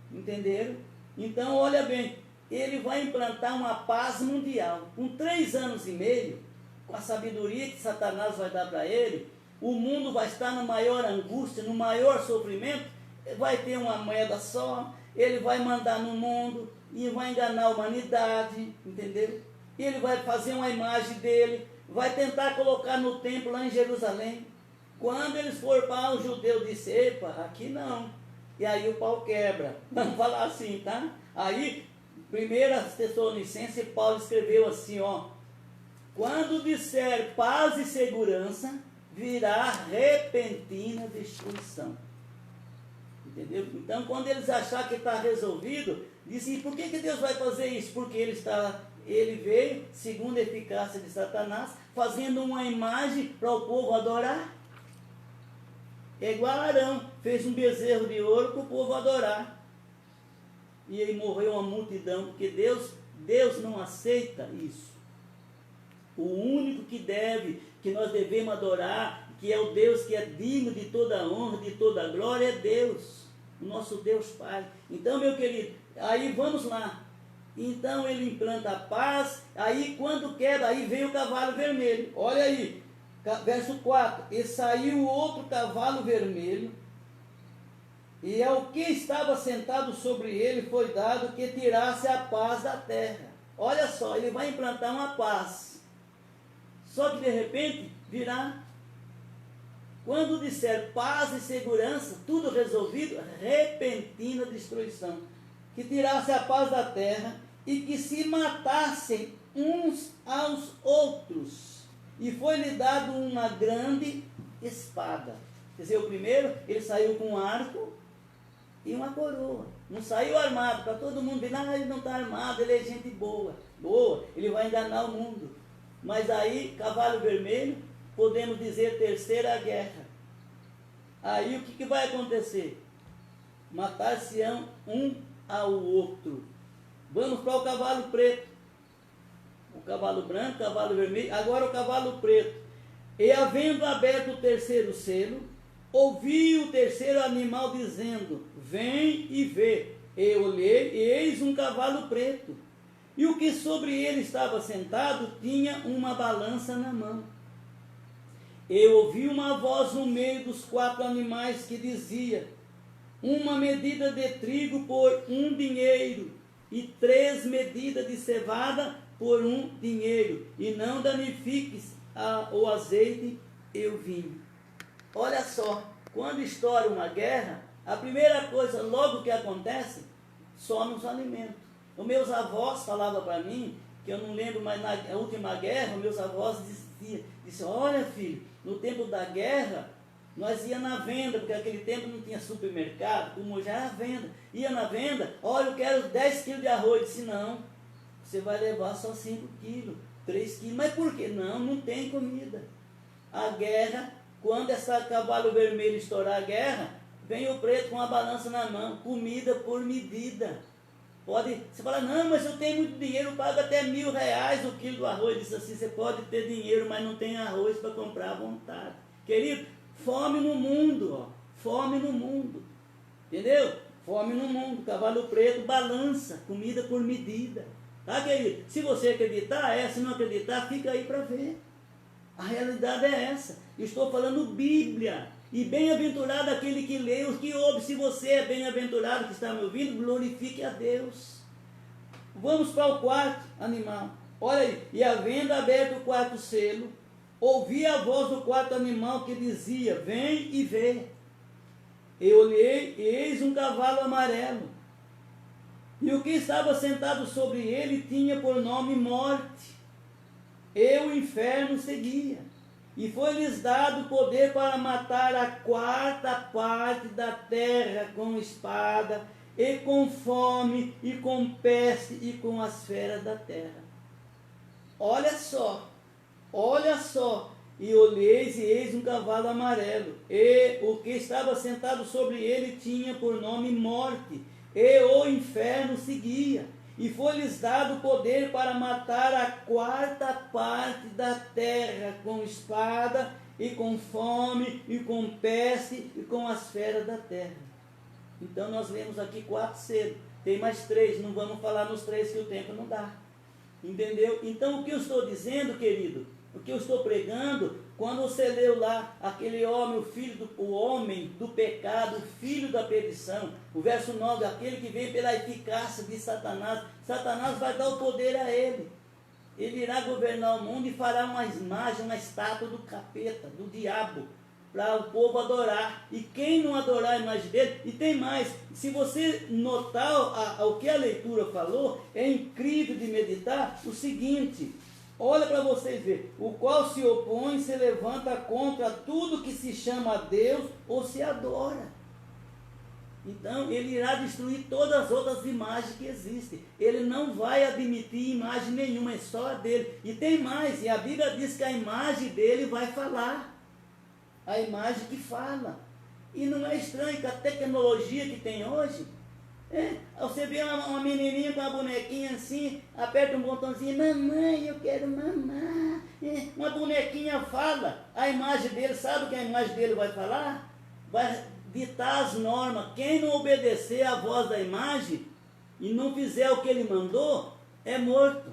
Entenderam? Então, olha bem, ele vai implantar uma paz mundial. Com 3 anos e meio, com a sabedoria que Satanás vai dar para ele, o mundo vai estar na maior angústia, no maior sofrimento, vai ter uma moeda só, ele vai mandar no mundo e vai enganar a humanidade, entendeu? Ele vai fazer uma imagem dele, vai tentar colocar no templo lá em Jerusalém. Quando eles forem para o judeu, disse: epa, aqui não. E aí o pau quebra. Vamos falar assim, tá? Aí, 1 Tessalonicenses, Paulo escreveu assim, ó: quando disser paz e segurança, virá repentina destruição. Entendeu? Então, quando eles acharem que está resolvido, dizem: e por que Deus vai fazer isso? Porque ele veio, segundo a eficácia de Satanás, fazendo uma imagem para o povo adorar. É igual Arão, fez um bezerro de ouro para o povo adorar. E aí morreu uma multidão, porque Deus não aceita isso. O único que nós devemos adorar, que é o Deus que é digno de toda honra, de toda glória, é Deus, o nosso Deus Pai. Então, meu querido, aí vamos lá. Então ele implanta a paz, aí quando queda, aí vem o cavalo vermelho. Olha aí, verso 4, e saiu outro cavalo vermelho, e ao que estava sentado sobre ele foi dado que tirasse a paz da terra. Olha só, ele vai implantar uma paz. Só que de repente virá, quando disser paz e segurança, tudo resolvido, repentina destruição. Que tirasse a paz da terra e que se matassem uns aos outros. E foi-lhe dado uma grande espada. Quer dizer, o primeiro, ele saiu com um arco e uma coroa. Não saiu armado, para todo mundo ver: não, ele não está armado, ele é gente boa. Boa, ele vai enganar o mundo. Mas aí, cavalo vermelho, podemos dizer terceira guerra. Aí o que vai acontecer? Matar-se-ão um ao outro. Vamos para o cavalo preto. O cavalo branco, o cavalo vermelho, agora o cavalo preto. E havendo aberto o terceiro selo, ouvi o terceiro animal dizendo: vem e vê. E olhei, e eis um cavalo preto. E o que sobre ele estava sentado tinha uma balança na mão. Eu ouvi uma voz no meio dos 4 animais que dizia: uma medida de trigo por 1 dinheiro, e 3 medidas de cevada por 1 dinheiro, e não danifiques o azeite e o vinho. Olha só, quando estoura uma guerra, a primeira coisa logo que acontece, some os alimentos. Os meus avós falavam para mim, que eu não lembro, mas na última guerra, meus avós diziam: olha filho, no tempo da guerra, Nós ia na venda, porque naquele tempo não tinha supermercado, como já era venda. Ia na venda, olha, eu quero 10 quilos de arroz. Eu disse, não, você vai levar só 5 quilos, 3 quilos. Mas por quê? Não tem comida. A guerra, quando essa cavalo vermelho estourar a guerra, vem o preto com a balança na mão, comida por medida. Você fala, não, mas eu tenho muito dinheiro, eu pago até R$1.000 o quilo do arroz. Diz assim, você pode ter dinheiro, mas não tem arroz para comprar à vontade. Querido, fome no mundo, ó. Fome no mundo. Entendeu? Fome no mundo. Cavalo preto balança, comida por medida. Tá, querido? Se você acreditar, se não acreditar, fica aí para ver. A realidade é essa. Eu estou falando Bíblia. E bem-aventurado aquele que lê, os que ouve. Se você é bem-aventurado que está me ouvindo, glorifique a Deus. Vamos para o quarto animal. Olha aí. E havendo aberto o quarto selo, ouvi a voz do quarto animal que dizia, vem e vê. Eu olhei, e eis um cavalo amarelo. E o que estava sentado sobre ele tinha por nome Morte. E o inferno seguia. E foi-lhes dado poder para matar a quarta parte da terra com espada, e com fome, e com peste, e com as feras da terra. Olha só. E olheis e eis um cavalo amarelo, e o que estava sentado sobre ele tinha por nome Morte, e o inferno seguia. E foi-lhes dado poder para matar a quarta parte da terra com espada, e com fome, e com peste, e com as feras da terra. Então nós lemos aqui 4 selos. Tem mais 3, não vamos falar nos 3 que o tempo não dá. Entendeu? Então o que eu estou dizendo, querido, o que eu estou pregando, quando você leu lá aquele homem, o homem do pecado, o filho da perdição, o verso 9, aquele que veio pela eficácia de Satanás, Satanás vai dar o poder a ele. Ele irá governar o mundo e fará uma imagem, uma estátua do capeta, do diabo, para o povo adorar. E quem não adorar a imagem dele, e tem mais, se você notar o que a leitura falou, é incrível de meditar o seguinte. Olha para vocês verem, o qual se opõe, se levanta contra tudo que se chama a Deus ou se adora. Então, ele irá destruir todas as outras imagens que existem. Ele não vai admitir imagem nenhuma, é só a dele. E tem mais, e a Bíblia diz que a imagem dele vai falar. A imagem que fala. E não é estranho que a tecnologia que tem hoje, você vê uma menininha com uma bonequinha assim, aperta um botãozinho, mamãe, eu quero mamar. Uma bonequinha fala, a imagem dele, sabe o que a imagem dele vai falar? Vai ditar as normas. Quem não obedecer à voz da imagem e não fizer o que ele mandou, é morto.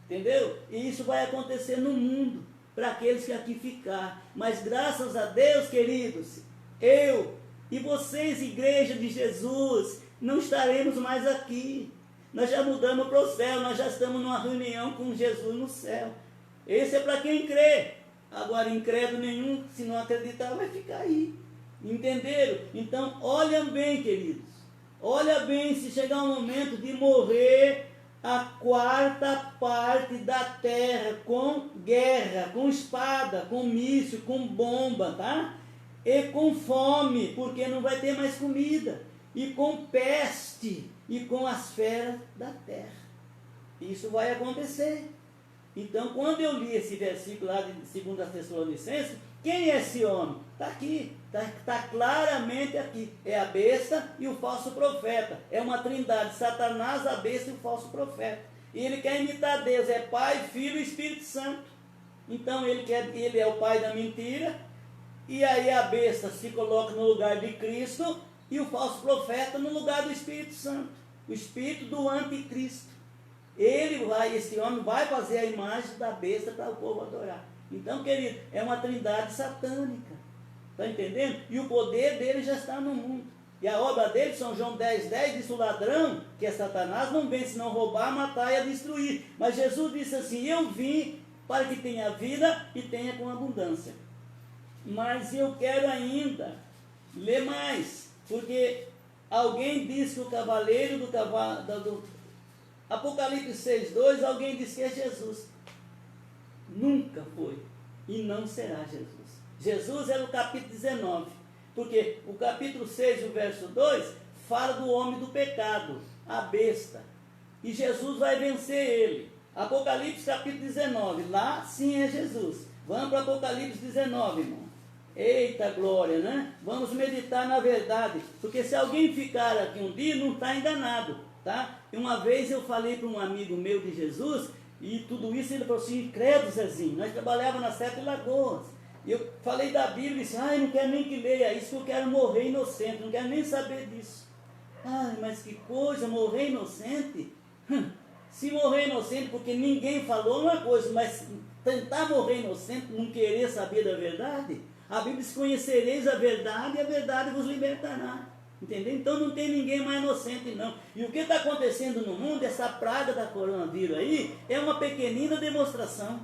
Entendeu? E isso vai acontecer no mundo, para aqueles que aqui ficar. Mas graças a Deus, queridos, eu e vocês, igreja de Jesus, não estaremos mais aqui. Nós já mudamos para o céu, nós já estamos numa reunião com Jesus no céu. Esse é para quem crê. Agora, incrédulo nenhum, se não acreditar, vai ficar aí. Entenderam? Então, olha bem, queridos. Olha bem, se chegar o momento de morrer a quarta parte da terra com guerra, com espada, com míssil, com bomba, tá? E com fome, porque não vai ter mais comida. E com peste, e com as feras da terra. Isso vai acontecer. Então, quando eu li esse versículo lá de 2 Tessalonicenses, quem é esse homem? Está aqui, está claramente aqui. É a besta e o falso profeta. É uma trindade, Satanás, a besta e o falso profeta. E ele quer imitar Deus, é Pai, Filho e Espírito Santo. Então ele é o pai da mentira, e aí a besta se coloca no lugar de Cristo, e o falso profeta no lugar do Espírito Santo, o espírito do anticristo. Esse homem vai fazer a imagem da besta para o povo adorar. Então, querido, é uma trindade satânica. Está entendendo? E o poder dele já está no mundo. E a obra dele, São João 10,10, diz: o ladrão, que é Satanás, não vem senão roubar, matar e a destruir. Mas Jesus disse assim: eu vim para que tenha vida e tenha com abundância. Mas eu quero ainda ler mais, porque alguém diz que o cavaleiro do Apocalipse 6,2, alguém diz que é Jesus. Nunca foi e não será Jesus. Jesus é no capítulo 19, porque o capítulo 6, o verso 2, fala do homem do pecado, a besta, e Jesus vai vencer ele. Apocalipse capítulo 19, lá sim é Jesus. Vamos para Apocalipse 19, irmão. Eita glória, né? Vamos meditar na verdade, porque se alguém ficar aqui um dia, não está enganado, tá? E uma vez eu falei para um amigo meu de Jesus, e tudo isso ele falou assim: credo, Zezinho, nós trabalhávamos nas 7 Lagoas, e eu falei da Bíblia e disse: ai, não quero nem que leia isso, que eu quero morrer inocente, não quero nem saber disso. Ai, mas que coisa, morrer inocente? Se morrer inocente porque ninguém falou uma coisa, mas tentar morrer inocente, não querer saber da verdade, a Bíblia diz: conhecereis a verdade e a verdade vos libertará. Entendeu? Então não tem ninguém mais inocente não. E o que está acontecendo no mundo, essa praga da coronavírus aí, é uma pequenina demonstração.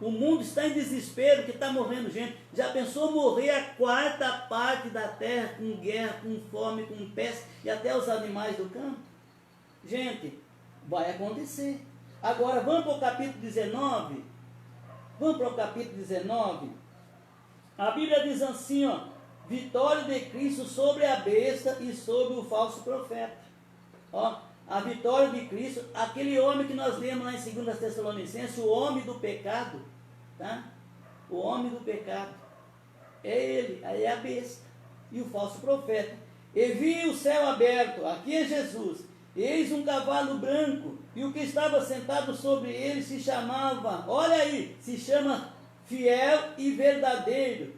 O mundo está em desespero, que está morrendo gente. Já pensou morrer a 4ª parte da terra com guerra, com fome, com peste e até os animais do campo? Gente, vai acontecer. Agora vamos para o capítulo 19. Vamos para o capítulo 19. A Bíblia diz assim, ó: vitória de Cristo sobre a besta e sobre o falso profeta. Ó, a vitória de Cristo, aquele homem que nós lemos lá em 2 Tessalonicenses, o homem do pecado, tá? O homem do pecado, é ele, aí é a besta, e o falso profeta. E vi o céu aberto, aqui é Jesus, eis um cavalo branco, e o que estava sentado sobre ele se chamava, olha aí, se chama Fiel e Verdadeiro,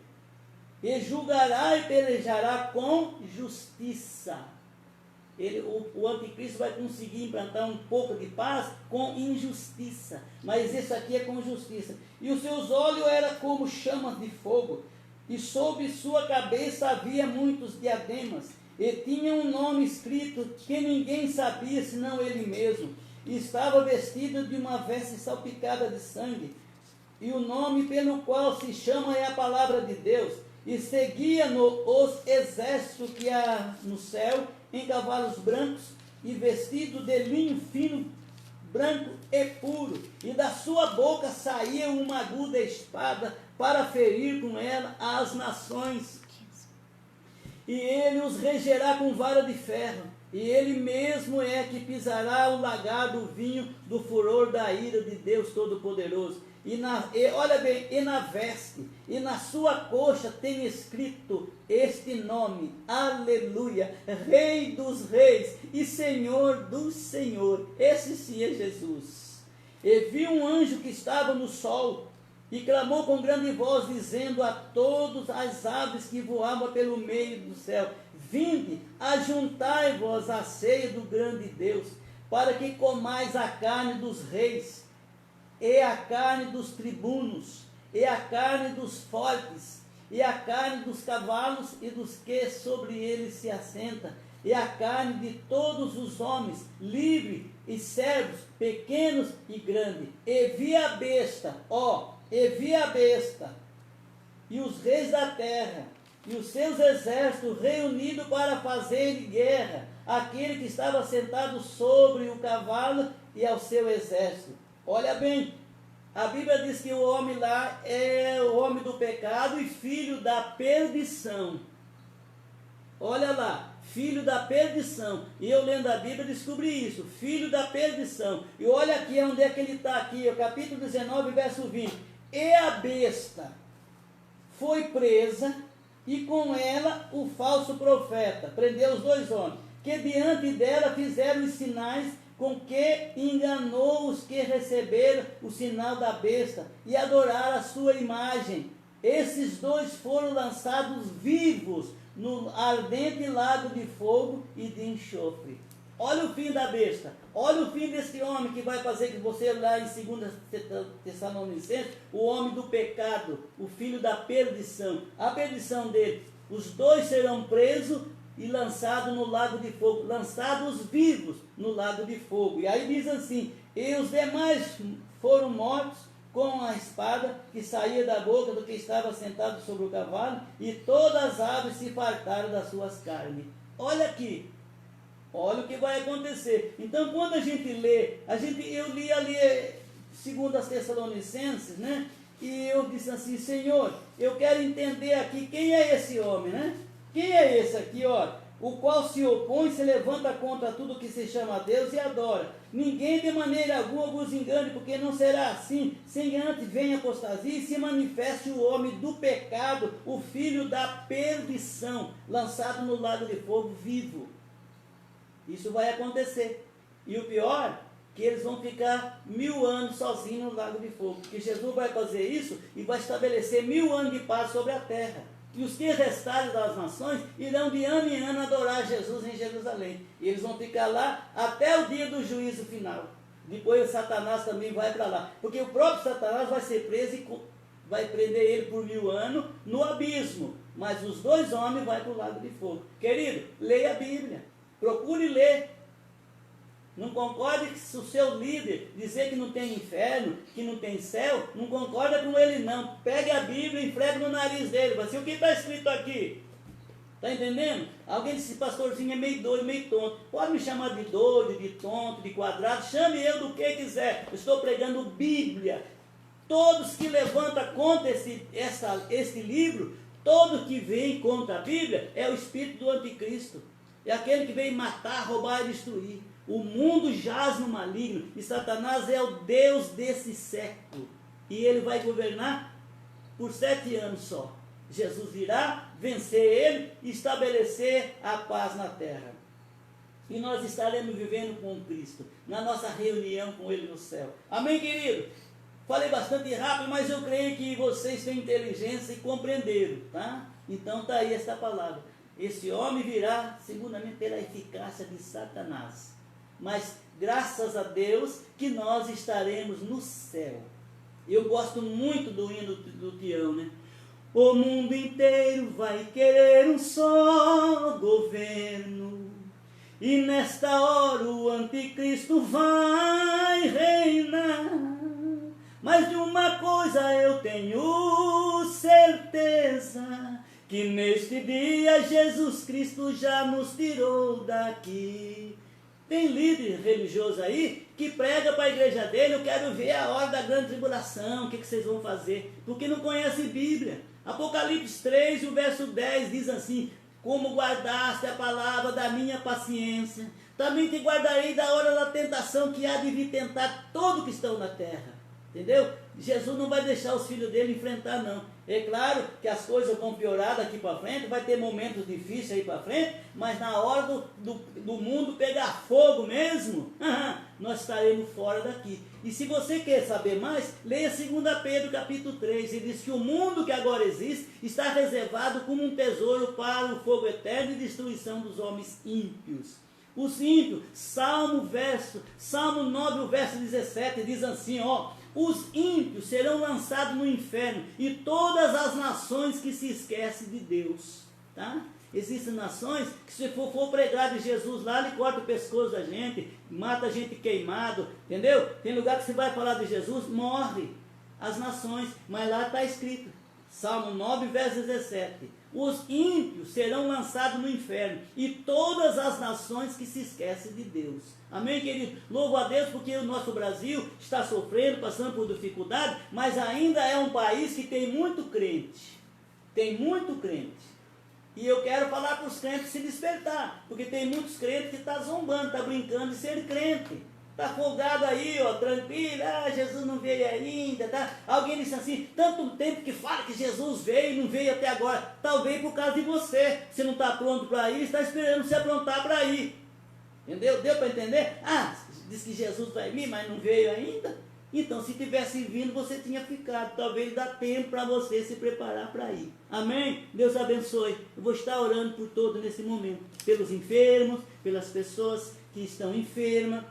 e julgará e pelejará com justiça. O anticristo vai conseguir implantar um pouco de paz com injustiça, mas esse aqui é com justiça. E os seus olhos eram como chamas de fogo, e sobre sua cabeça havia muitos diademas, e tinha um nome escrito que ninguém sabia senão ele mesmo, e estava vestido de uma veste salpicada de sangue, e o nome pelo qual se chama é a palavra de Deus, e seguia-no os exércitos que há no céu, em cavalos brancos, e vestido de linho fino, branco e puro, e da sua boca saía uma aguda espada, para ferir com ela as nações, e ele os regerá com vara de ferro, e ele mesmo é que pisará o lagar do vinho do furor da ira de Deus Todo-Poderoso. Olha bem, e na veste, e na sua coxa tem escrito este nome: aleluia, Rei dos reis e Senhor dos senhores. Esse sim é Jesus. E vi um anjo que estava no sol, e clamou com grande voz, dizendo a todas as aves que voavam pelo meio do céu: vinde, ajuntai-vos à ceia do grande Deus, para que comais a carne dos reis, e a carne dos tribunos, e a carne dos fortes, e a carne dos cavalos e dos que sobre eles se assentam, e a carne de todos os homens, livres e servos, pequenos e grandes. E vi a besta, e os reis da terra, e os seus exércitos reunidos para fazer guerra àquele que estava sentado sobre o cavalo e ao seu exército. Olha bem, a Bíblia diz que o homem lá é o homem do pecado e filho da perdição. Olha lá, filho da perdição. E eu lendo a Bíblia descobri isso, filho da perdição. E olha aqui onde é que ele está aqui, o capítulo 19, verso 20. E a besta foi presa, e com ela o falso profeta, prendeu os 2 homens, que diante dela fizeram os sinais com que enganou os que receberam o sinal da besta e adoraram a sua imagem. Esses 2 foram lançados vivos no ardente lago de fogo e de enxofre. Olha o fim da besta, olha o fim desse homem que vai fazer que você lá em 2 Tessalonicenses, o homem do pecado, o filho da perdição, a perdição dele. Os 2 serão presos e lançados no lago de fogo, lançados vivos no lago de fogo. E aí diz assim: e os demais foram mortos com a espada que saía da boca do que estava sentado sobre o cavalo, e todas as aves se fartaram das suas carnes. Olha aqui, olha o que vai acontecer. Então quando a gente lê, eu li ali 2 Tessalonicenses, né? E eu disse assim: Senhor, eu quero entender aqui quem é esse homem, né? Quem é esse aqui, ó? O qual se opõe, se levanta contra tudo que se chama Deus e adora. Ninguém de maneira alguma vos engane, porque não será assim, sem antes venha a apostasia e se manifeste o homem do pecado, o filho da perdição, lançado no lago de fogo vivo. Isso vai acontecer. E o pior, que eles vão ficar 1000 anos sozinhos no lago de fogo. Porque Jesus vai fazer isso e vai estabelecer 1000 anos de paz sobre a terra. E os que restarem das nações irão de ano em ano adorar Jesus em Jerusalém. E eles vão ficar lá até o dia do juízo final. Depois Satanás também vai para lá. Porque o próprio Satanás vai ser preso e vai prender ele por 1000 anos no abismo. Mas os 2 homens vão para o lago de fogo. Querido, leia a Bíblia. Procure ler. Não concorde se o seu líder dizer que não tem inferno, que não tem céu, não concorda com ele não. Pegue a Bíblia e enfrega no nariz dele. Vai ser o que está escrito aqui. Está entendendo? Alguém disse, pastorzinho é meio doido, meio tonto. Pode me chamar de doido, de tonto, de quadrado. Chame eu do que quiser. Eu estou pregando Bíblia. Todos que levantam contra esse livro, todo que vem contra a Bíblia, é o espírito do anticristo. É aquele que vem matar, roubar e destruir. O mundo jaz no maligno e Satanás é o Deus desse século. E ele vai governar por 7 anos só. Jesus virá, vencer ele e estabelecer a paz na terra. E nós estaremos vivendo com Cristo, na nossa reunião com ele no céu. Amém, querido? Falei bastante rápido, mas eu creio que vocês têm inteligência e compreenderam, tá? Então está aí esta palavra. Esse homem virá, seguramente, pela eficácia de Satanás. Mas graças a Deus que nós estaremos no céu. Eu gosto muito do hino do Tião, né? O mundo inteiro vai querer um só governo, e nesta hora o anticristo vai reinar. Mas de uma coisa eu tenho certeza, que neste dia Jesus Cristo já nos tirou daqui. Tem líder religioso aí que prega para a igreja dele, eu quero ver a hora da grande tribulação, o que vocês vão fazer? Porque não conhece Bíblia. Apocalipse 3, o verso 10 diz assim, como guardaste a palavra da minha paciência, também te guardarei da hora da tentação que há de vir tentar todos que estão na terra. Entendeu? Jesus não vai deixar os filhos dele enfrentar, não. É claro que as coisas vão piorar daqui para frente, vai ter momentos difíceis aí para frente, mas na hora do mundo pegar fogo mesmo, nós estaremos fora daqui. E se você quer saber mais, leia 2 Pedro capítulo 3, ele diz que o mundo que agora existe está reservado como um tesouro para o fogo eterno e destruição dos homens ímpios. Os ímpios, Salmo 9, o verso 17, diz assim, ó, os ímpios serão lançados no inferno e todas as nações que se esquecem de Deus, tá? Existem nações que se for pregar de Jesus lá, ele corta o pescoço da gente, mata a gente queimado, entendeu? Tem lugar que você vai falar de Jesus, morre as nações, mas lá está escrito, Salmo 9, verso 17, os ímpios serão lançados no inferno e todas as nações que se esquecem de Deus. Amém, querido? Louvo a Deus porque o nosso Brasil está sofrendo, passando por dificuldade, mas ainda é um país que tem muito crente. Tem muito crente. E eu quero falar para os crentes se despertar, porque tem muitos crentes que estão zombando, estão brincando de ser crente. Está folgado aí, ó, tranquilo, Jesus não veio ainda, tá? Alguém disse assim, tanto tempo que fala que Jesus veio e não veio até agora. Talvez por causa de você. Você não está pronto para ir, está esperando se aprontar para ir. Entendeu? Deu para entender? Diz que Jesus vai vir, mas não veio ainda. Então, se tivesse vindo, você tinha ficado. Talvez dá tempo para você se preparar para ir. Amém? Deus abençoe. Eu vou estar orando por todos nesse momento. Pelos enfermos, pelas pessoas que estão enfermas,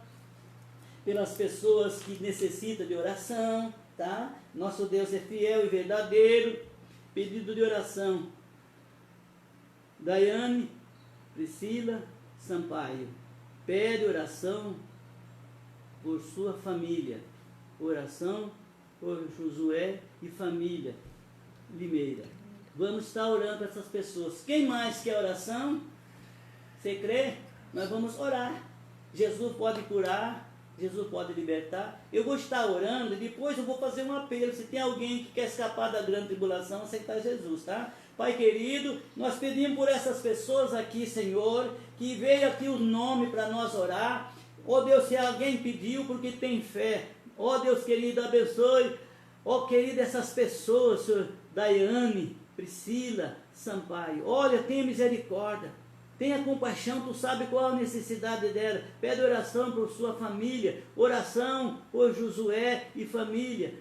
pelas pessoas que necessitam de oração, tá? Nosso Deus é fiel e verdadeiro. Pedido de oração. Daiane Priscila Sampaio. Pede oração por sua família. Oração por Josué e família Limeira. Vamos estar orando para essas pessoas. Quem mais quer oração? Você crê? Nós vamos orar. Jesus pode curar. Jesus pode libertar. Eu vou estar orando e depois eu vou fazer um apelo. Se tem alguém que quer escapar da grande tribulação, aceitar Jesus, tá? Pai querido, nós pedimos por essas pessoas aqui, Senhor, que veio aqui o nome para nós orar. Ó Deus, se alguém pediu porque tem fé, ó Deus querido, abençoe, ó querido, essas pessoas, Senhor, Daiane, Priscila, Sampaio, olha, tenha misericórdia, tenha compaixão, tu sabe qual a necessidade dela, pede oração por sua família, oração por Josué e família.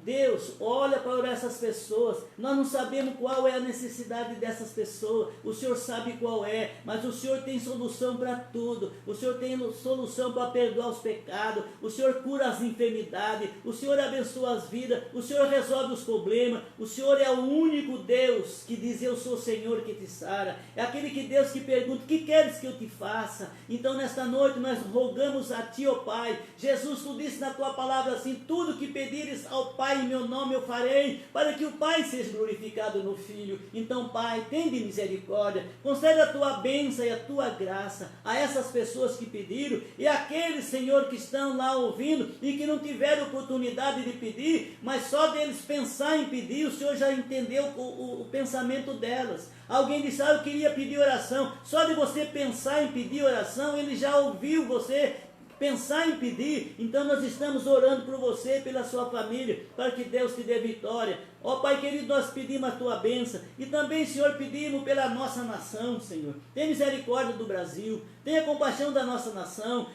Deus, olha para essas pessoas, nós não sabemos qual é a necessidade dessas pessoas, o Senhor sabe qual é, mas o Senhor tem solução para tudo, o Senhor tem solução para perdoar os pecados, o Senhor cura as enfermidades, o Senhor abençoa as vidas, o Senhor resolve os problemas, o Senhor é o único Deus que diz, eu sou o Senhor que te sara, é aquele que Deus que pergunta, o que queres que eu te faça? Então nesta noite nós rogamos a ti, ó Pai, Jesus, tu disse na tua palavra assim, tudo que pedires ao Pai, em meu nome eu farei, para que o Pai seja glorificado no Filho. Então, Pai, tende misericórdia, concede a tua bênção e a tua graça a essas pessoas que pediram, e aqueles, Senhor, que estão lá ouvindo, e que não tiveram oportunidade de pedir, mas só deles pensar em pedir, o Senhor já entendeu o pensamento delas. Alguém disse, eu queria pedir oração, só de você pensar em pedir oração, Ele já ouviu você pensar em pedir. Então nós estamos orando por você, pela sua família, para que Deus te dê vitória. Ó Pai querido, nós pedimos a tua bênção, e também, Senhor, pedimos pela nossa nação, Senhor. Tenha misericórdia do Brasil, tenha compaixão da nossa nação.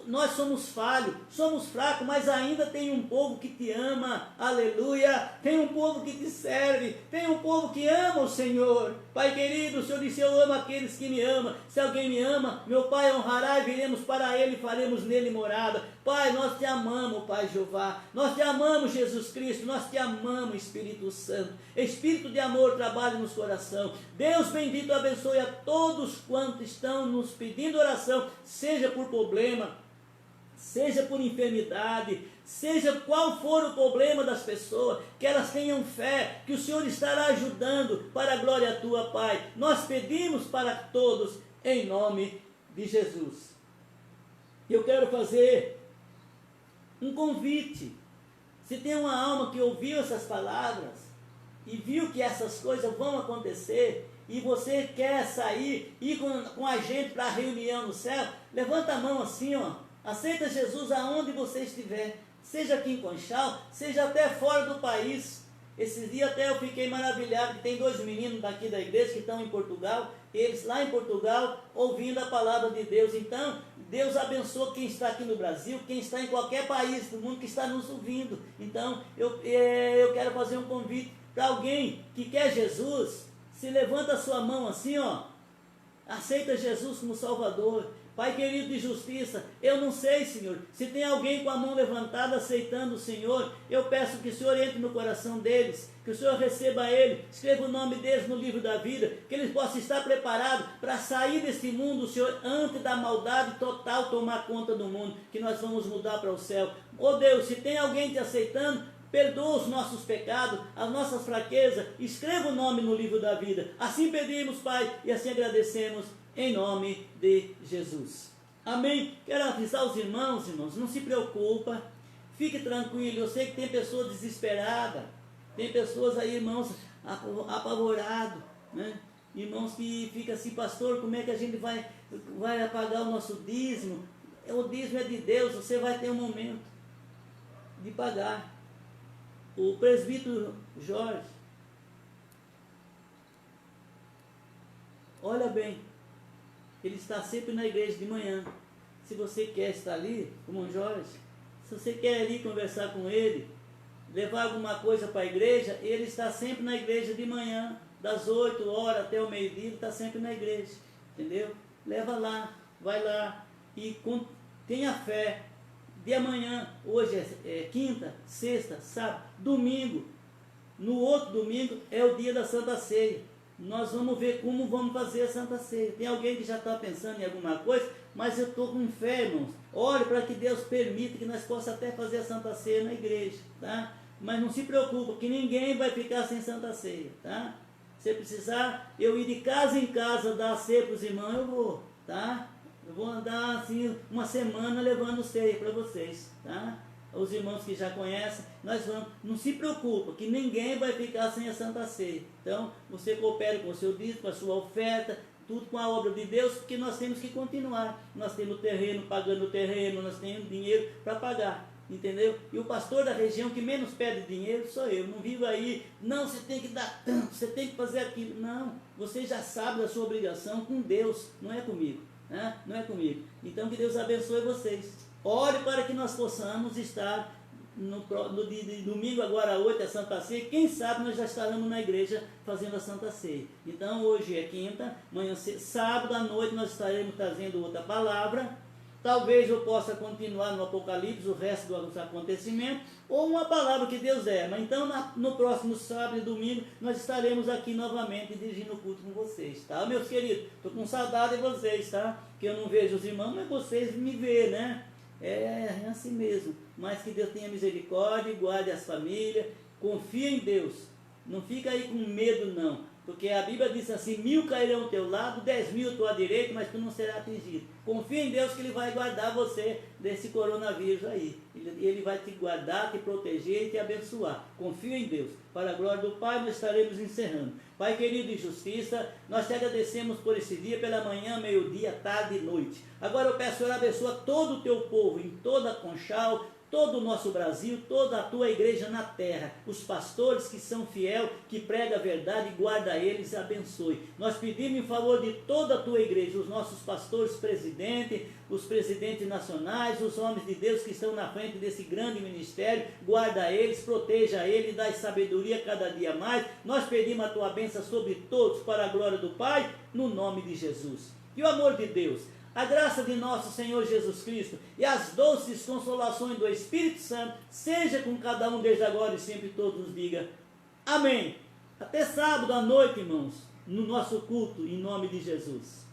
Nós somos falhos, somos fracos, mas ainda tem um povo que te ama, aleluia, tem um povo que te serve, tem um povo que ama o Senhor. Pai querido, o Senhor disse, eu amo aqueles que me amam, se alguém me ama, meu Pai honrará e viremos para Ele e faremos nele morada. Pai, nós te amamos, Pai Jeová, nós te amamos, Jesus Cristo, nós te amamos, Espírito Santo, Espírito de amor trabalhe nos coração. Deus bendito, abençoe a todos quantos estão nos pedindo oração, seja por problema, seja por enfermidade, seja qual for o problema das pessoas, que elas tenham fé, que o Senhor estará ajudando para a glória tua, Pai. Nós pedimos para todos, em nome de Jesus. Eu quero fazer um convite. Se tem uma alma que ouviu essas palavras e viu que essas coisas vão acontecer, e você quer sair, ir com a gente para a reunião no céu, levanta a mão assim, ó. Aceita Jesus aonde você estiver, seja aqui em Conchal, seja até fora do país. Esses dias até eu fiquei maravilhado, que tem 2 meninos daqui da igreja que estão em Portugal, eles lá em Portugal ouvindo a palavra de Deus. Então, Deus abençoa quem está aqui no Brasil, quem está em qualquer país do mundo que está nos ouvindo. Então, eu quero fazer um convite para alguém que quer Jesus, se levanta a sua mão assim, ó, aceita Jesus como Salvador. Pai querido de justiça, eu não sei, Senhor, se tem alguém com a mão levantada aceitando o Senhor, eu peço que o Senhor entre no coração deles, que o Senhor receba ele, escreva o nome deles no livro da vida, que eles possam estar preparados para sair desse mundo, Senhor, antes da maldade total tomar conta do mundo, que nós vamos mudar para o céu. Oh Deus, se tem alguém te aceitando, perdoa os nossos pecados, as nossas fraquezas, escreva o nome no livro da vida. Assim pedimos, Pai, e assim agradecemos, em nome de Jesus. Amém? Quero avisar os irmãos, não se preocupa, fique tranquilo. Eu sei que tem pessoas desesperadas, tem pessoas aí, irmãos, apavorados, né? Irmãos que ficam assim, pastor, como é que a gente vai pagar o nosso dízimo? O dízimo é de Deus, você vai ter um momento de pagar. O presbítero Jorge, olha bem, ele está sempre na igreja de manhã. Se você quer estar ali, com o irmão Jorge, se você quer ir conversar com ele, levar alguma coisa para a igreja, ele está sempre na igreja de manhã, das 8 horas até o meio-dia, ele está sempre na igreja, entendeu? Leva lá, vai lá e tenha fé. De amanhã, hoje é quinta, sexta, sábado, domingo, no outro domingo é o dia da Santa Ceia. Nós vamos ver como vamos fazer a Santa Ceia. Tem alguém que já está pensando em alguma coisa, mas eu estou com fé, irmãos. Ore para que Deus permita que nós possamos até fazer a Santa Ceia na igreja, tá? Mas não se preocupe, que ninguém vai ficar sem Santa Ceia, tá? Se precisar eu ir de casa em casa dar a ceia para os irmãos, eu vou, tá? Eu vou andar assim uma semana levando ceia para vocês, tá? Os irmãos que já conhecem, nós vamos, não se preocupa, que ninguém vai ficar sem a Santa Ceia. Então, você coopere com o seu dízimo, com a sua oferta, tudo com a obra de Deus, porque nós temos que continuar. Nós temos terreno, pagando o terreno, nós temos dinheiro para pagar, entendeu? E o pastor da região que menos pede dinheiro sou eu. Não vivo aí, não, você tem que dar tanto, você tem que fazer aquilo. Não, você já sabe da sua obrigação com Deus, não é comigo, né? Não é comigo. Então, que Deus abençoe vocês. Ore para que nós possamos estar no dia de domingo, agora à 8, a Santa Ceia. Quem sabe nós já estaremos na igreja fazendo a Santa Ceia. Então hoje é quinta, amanhã sábado à noite nós estaremos trazendo outra palavra. Talvez eu possa continuar no Apocalipse o resto dos acontecimentos, ou uma palavra que Deus é. Mas então no próximo sábado e domingo nós estaremos aqui novamente dirigindo o culto com vocês, tá, meus queridos? Estou com saudade de vocês, tá? Que eu não vejo os irmãos, mas vocês me vê, né? É assim mesmo. Mas que Deus tenha misericórdia, guarde as famílias, confia em Deus. Não fica aí com medo não, porque a Bíblia diz assim: 1000 cairão ao teu lado, 10.000 à tua direita, mas tu não serás atingido. Confia em Deus que Ele vai guardar você desse coronavírus aí. Ele vai te guardar, te proteger e te abençoar. Confia em Deus. Para a glória do Pai, nós estaremos encerrando. Pai querido e justiça, nós te agradecemos por esse dia, pela manhã, meio-dia, tarde e noite. Agora eu peço, Senhor, abençoa todo o teu povo, em toda a Conchal, todo o nosso Brasil, toda a tua igreja na terra, os pastores que são fiel, que pregam a verdade, guarda eles e abençoe. Nós pedimos em favor de toda a tua igreja, os nossos pastores presidentes, os presidentes nacionais, os homens de Deus que estão na frente desse grande ministério, guarda eles, proteja eles, dá sabedoria cada dia mais. Nós pedimos a tua bênção sobre todos, para a glória do Pai, no nome de Jesus. E o amor de Deus, a graça de nosso Senhor Jesus Cristo e as doces consolações do Espírito Santo seja com cada um desde agora e sempre todos nos diga amém. Até sábado à noite, irmãos, no nosso culto, em nome de Jesus.